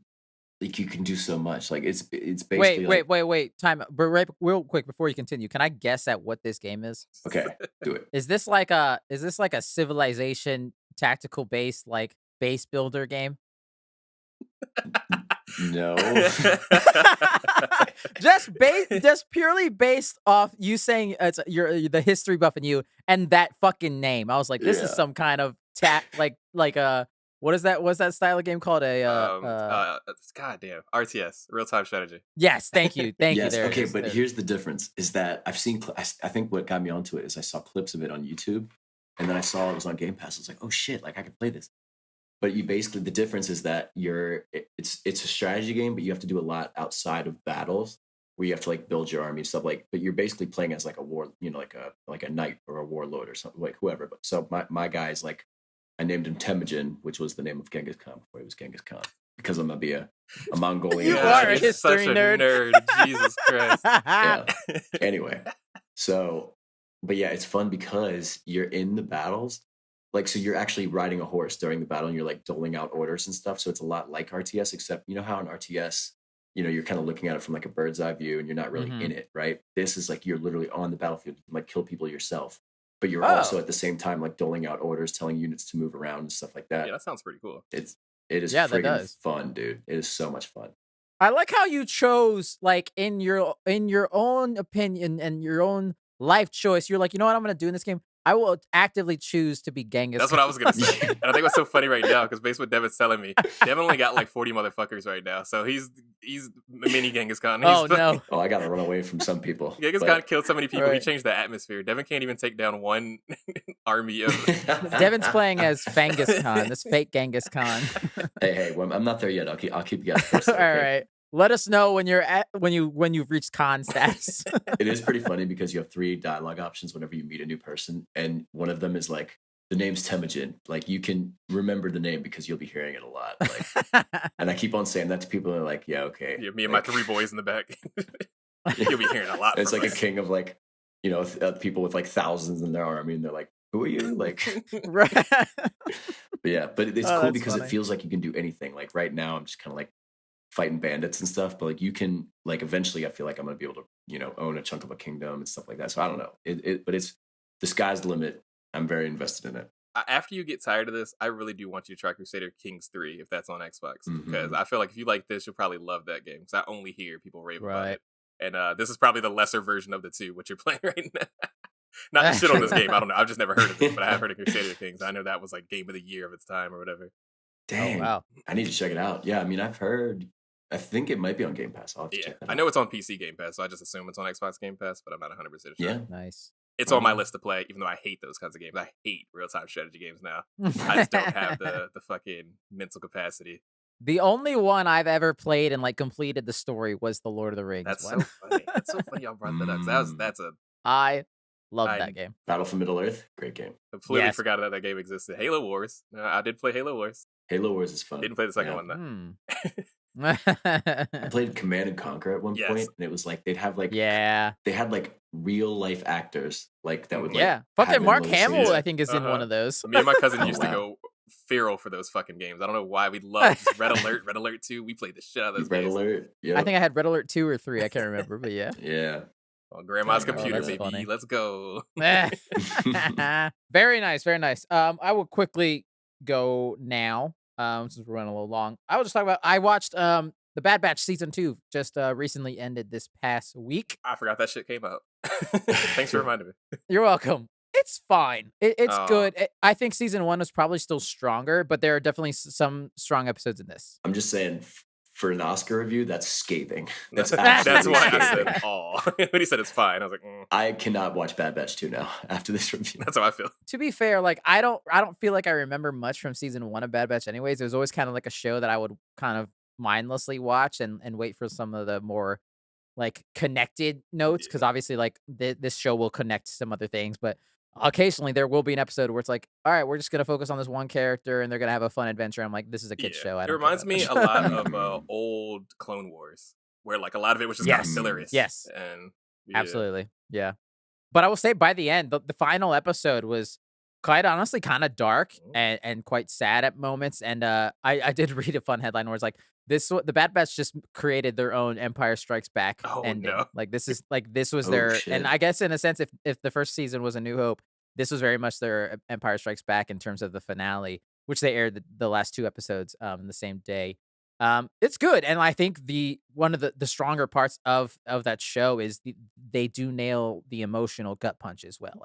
do so much. Like it's basically wait. Time, but real quick before you continue, can I guess at what this game is? Okay, do it. Is this like a Civilization tactical based like base builder game? No. just purely based off you saying it's the history buff in you and that fucking name. I was like, this is some kind of like a what is that? What's that style of game called? Goddamn, RTS, real time strategy. Yes, thank you. Yes, you. Okay, but here's the difference: is that I've seen. I think what got me onto it is I saw clips of it on YouTube, and then I saw it was on Game Pass. I was like, oh shit, like I could play this. But the difference is that it's a strategy game, but you have to do a lot outside of battles. where you have to like build your army stuff like, but you're basically playing as like a war, like a knight or a warlord or something, like whoever. But so my guy is like, I named him Temujin, which was the name of Genghis Khan before he was Genghis Khan, because I'm gonna be a Mongolian. You are a such a nerd. Jesus Christ. Yeah. Anyway, so, but yeah, it's fun because you're in the battles. Like, so you're actually riding a horse during the battle and you're like doling out orders and stuff. So it's a lot like RTS, except you know how in RTS, you're kind of looking at it from like a bird's eye view and you're not really in it, right? This is like you're literally on the battlefield, you can like kill people yourself, but you're also at the same time like doling out orders, telling units to move around and stuff like that. Yeah, that sounds pretty cool. It is friggin' fun, dude. It is so much fun. I like how you chose, like, in your own opinion and your own life choice. You're like, you know what I'm gonna do in this game? I will actively choose to be Genghis. That's what I was gonna say. And I think what's so funny right now, because based on what Devin's telling me, Devin only got like 40 motherfuckers right now. So he's mini Genghis Khan. No. Oh, I gotta run away from some people. Genghis Khan killed so many people, right. He changed the atmosphere. Devin can't even take down one army of Devin's playing as Fenghis Khan, this fake Genghis Khan. Hey, well, I'm not there yet. I'll keep you guys posted. All right. Let us know when you've reached con status. It is pretty funny because you have 3 dialogue options whenever you meet a new person, and one of them is like, the name's Temujin. Like, you can remember the name because you'll be hearing it a lot. Like, and I keep on saying that to people, and they're like, yeah, okay. Yeah, me and my 3 boys in the back. You'll be hearing a lot. It's like a king of like, people with like thousands in their army, and they're like, who are you? Like, right. But yeah, but it's cool because funny. It feels like you can do anything. Like right now, I'm just kind of like fighting bandits and stuff, but like you can like eventually I feel like I'm gonna be able to own a chunk of a kingdom and stuff like that. So I don't know, but it's the sky's the limit. I'm very invested in it. After you get tired of this, I really do want you to try Crusader Kings 3 if that's on Xbox, because I feel like if you like this, you'll probably love that game, because I only hear people rave about it. And this is probably the lesser version of the 2, what you're playing right now. Not to shit on this game, I don't know, I've just never heard of it, but I have heard of Crusader Kings. I know that was like game of the year of its time or whatever. Dang, wow. I need to check it out. Yeah, I mean, I think it might be on Game Pass. I'll have to check that out. I know it's on PC Game Pass, so I just assume it's on Xbox Game Pass, but I'm not 100% sure. Yeah, nice. It's on my list to play, even though I hate those kinds of games. I hate real-time strategy games now. I just don't have the fucking mental capacity. The only one I've ever played and like completed the story was the Lord of the Rings. That's so funny. That's so funny y'all brought that up. I love that game. Battle for Middle-earth, great game. Completely forgot that game existed. Halo Wars. I did play Halo Wars. Halo Wars is fun. Didn't play the second one though. I played Command and Conquer at one point, and it was like they'd have like they had like real life actors like that would like fucking Mark Hamill I think is in one of those. Me and my cousin used to go feral for those fucking games. I don't know why we loved Red Alert, Red Alert 2. We played the shit out of those Red games. Alert. Yeah, I think I had Red Alert 2 or 3. I can't remember, but yeah. Yeah. On grandma's computer, baby. Funny. Let's go. Very nice, very nice. I will quickly go now. Since we're running a little long, I will just talk about. I watched the Bad Batch season 2 just recently ended this past week. I forgot that shit came out. Thanks for reminding me. You're welcome. It's fine. It's good. I think season 1 was probably still stronger, but there are definitely some strong episodes in this. I'm just saying, for an Oscar review, that's scathing. That's why I said all. When he said it's fine, I was like, I cannot watch Bad Batch 2 now after this review. That's how I feel. To be fair, like I don't feel like I remember much from season 1 of Bad Batch anyways. It was always kind of like a show that I would kind of mindlessly watch and wait for some of the more like connected notes, because obviously like this show will connect to some other things, but occasionally there will be an episode where it's like, all right, we're just gonna focus on this one character and they're gonna have a fun adventure. I'm like, this is a kid's show. It reminds me a lot of old Clone Wars, where like a lot of it was just kind of hilarious. Yes, and absolutely, yeah. But I will say by the end, the final episode was quite honestly kind of dark and quite sad at moments. And I did read a fun headline where it's like, the Bad Batch just created their own Empire Strikes Back ending. No. Like this was their, shit. And I guess in a sense, if the first season was A New Hope, this was very much their Empire Strikes Back in terms of the finale, which they aired the last 2 episodes in the same day. It's good, and I think one of the stronger parts of that show is they do nail the emotional gut punch as well.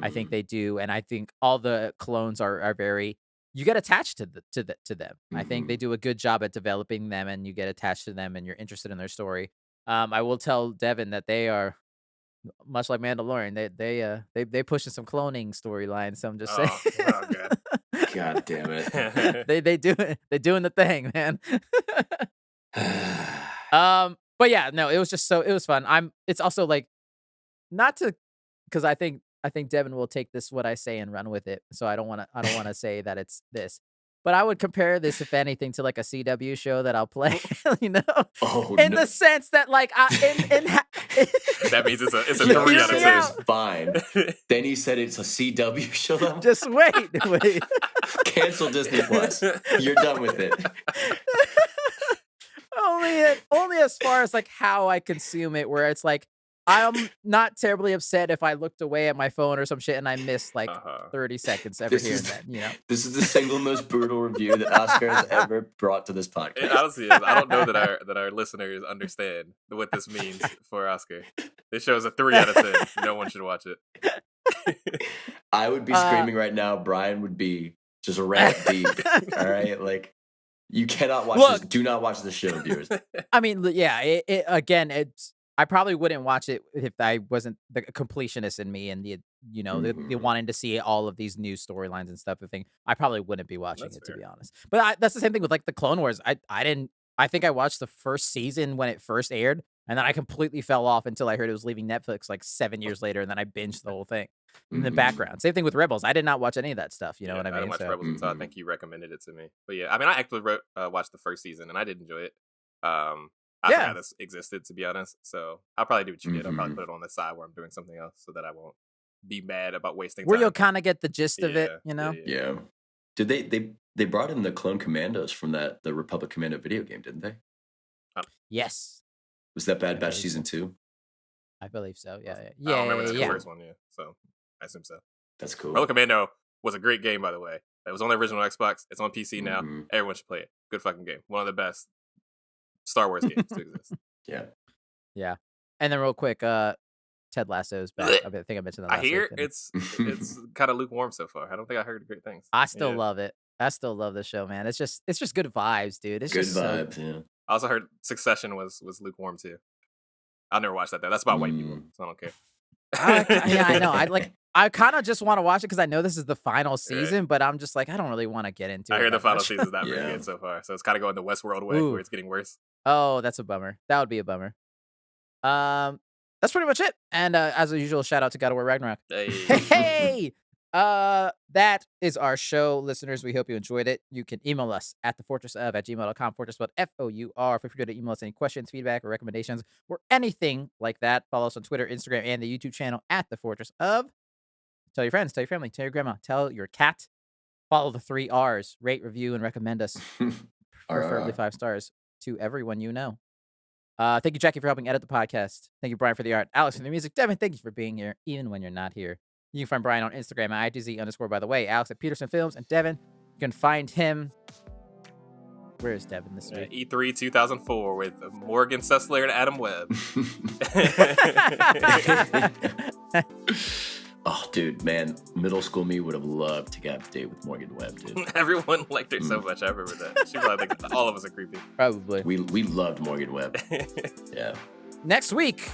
I think they do, and I think all the clones are very. You get attached to them. I think they do a good job at developing them, and you get attached to them, and you're interested in their story. I will tell Devin that they are much like Mandalorian. They pushing some cloning storylines. So I'm just saying. Oh God. God damn it. They're doing the thing, man. But yeah, no, it was just it was fun. It's also like not to, because I think Devin will take this what I say and run with it. So I don't want to say that it's this. But I would compare this, if anything, to like a CW show that I'll play, in the sense that like that means it's a 3 out of 10. It's fine. Then he said it's a CW show. Just wait. Cancel Disney Plus. You're done with it. only as far as like how I consume it, where it's like I'm not terribly upset if I looked away at my phone or some shit and I missed like 30 seconds every here and then, This is the single most brutal review that Oscar has ever brought to this podcast. It honestly is. I don't know that our listeners understand what this means for Oscar. This show is a 3 out of 10. No one should watch it. I would be screaming right now. Brian would be just rat deep. All right? Like, you cannot watch this. Do not watch this show, viewers. I mean, yeah, I probably wouldn't watch it if I wasn't the completionist in me and the wanting to see all of these new storylines and stuff. I probably wouldn't be watching it, to be honest. But that's the same thing with like the Clone Wars. I think I watched the first season when it first aired, and then I completely fell off until I heard it was leaving Netflix like 7 years later, and then I binged the whole thing in the background. Same thing with Rebels. I did not watch any of that stuff. You know what I mean? I didn't watch Rebels until I think you recommended it to me. But yeah, I mean, I actually watched the first season, and I did enjoy it. I forgot this existed, to be honest. So I'll probably do what you did. I'll probably put it on the side where I'm doing something else so that I won't be mad about wasting time. Where you'll kind of get the gist of it, Yeah. Did they brought in the Clone Commandos from the Republic Commando video game, didn't they? Yes. Was that Bad Batch season 2? I believe so. Yeah. I don't remember the first one. Yeah. So I assume so. That's cool. Republic Commando was a great game, by the way. It was on the original Xbox. It's on PC now. Everyone should play it. Good fucking game. One of the best Star Wars games to exist. Yeah. And then real quick, Ted Lasso's back. I think I mentioned that last I hear week, it's kind of lukewarm so far. I don't think I heard great things. I still love it. I still love this show, man. It's just good vibes, dude. It's good just vibes, yeah. I also heard Succession was lukewarm too. I'll never watch that though. That's about white people, so I don't care. Yeah, I know. I kind of just want to watch it because I know this is the final season, but I'm just like, I don't really want to get into it. I hear the final season's not very good so far, so it's kind of going the Westworld way where it's getting worse. Oh, that's a bummer. That would be a bummer. That's pretty much it. And as usual, shout out to God of War Ragnarok. Hey! That is our show, listeners. We hope you enjoyed it. You can email us at thefortressof@gmail.com. Fortress spelled F-O-U-R. Feel free to email us any questions, feedback, or recommendations, or anything like that. Follow us on Twitter, Instagram, and the YouTube channel at The Fortress of. Tell your friends, tell your family, tell your grandma, tell your cat. Follow the 3 R's. Rate, review, and recommend us. Preferably 5 stars to everyone you know. Thank you, Jackie, for helping edit the podcast. Thank you, Brian, for the art. Alex, for the music. Devin, thank you for being here, even when you're not here. You can find Brian on Instagram at ITZ_, by the way. Alex at Peterson Films. And Devin, you can find him. Where is Devin this week? E3 2004 with Morgan Sussler and Adam Webb. Oh, dude, man, middle school me would have loved to get a date with Morgan Webb, dude. Everyone liked her so much. I remember that. She probably thinks all of us are creepy. Probably. We loved Morgan Webb. Yeah. Next week,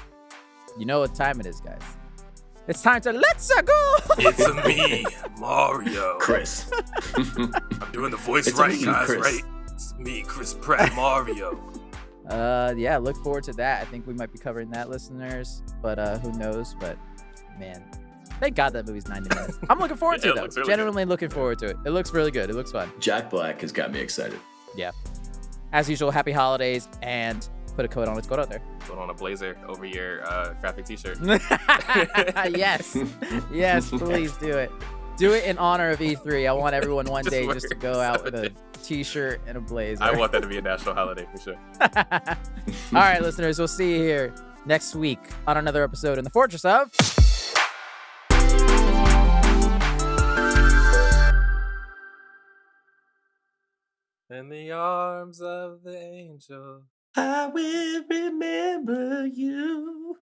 you know what time it is, guys. It's time to let's go. It's me, Mario. Chris. I'm doing the voice right, guys, Chris. Right? It's me, Chris Pratt, Mario. Yeah, look forward to that. I think we might be covering that, listeners. But who knows? But man. Thank God that movie's 90 minutes. I'm looking forward to it, though. Really genuinely looking forward to it. It looks really good. It looks fun. Jack Black has got me excited. Yeah. As usual, happy holidays, and put a coat on. Let's go out there. Put on a blazer over your graphic t-shirt. Yes. Yes, please do it. Do it in honor of E3. I want everyone one day just to go out with a t-shirt and a blazer. I want that to be a national holiday for sure. All right, listeners. We'll see you here next week on another episode in the Fortress of... In the arms of the angel, I will remember you.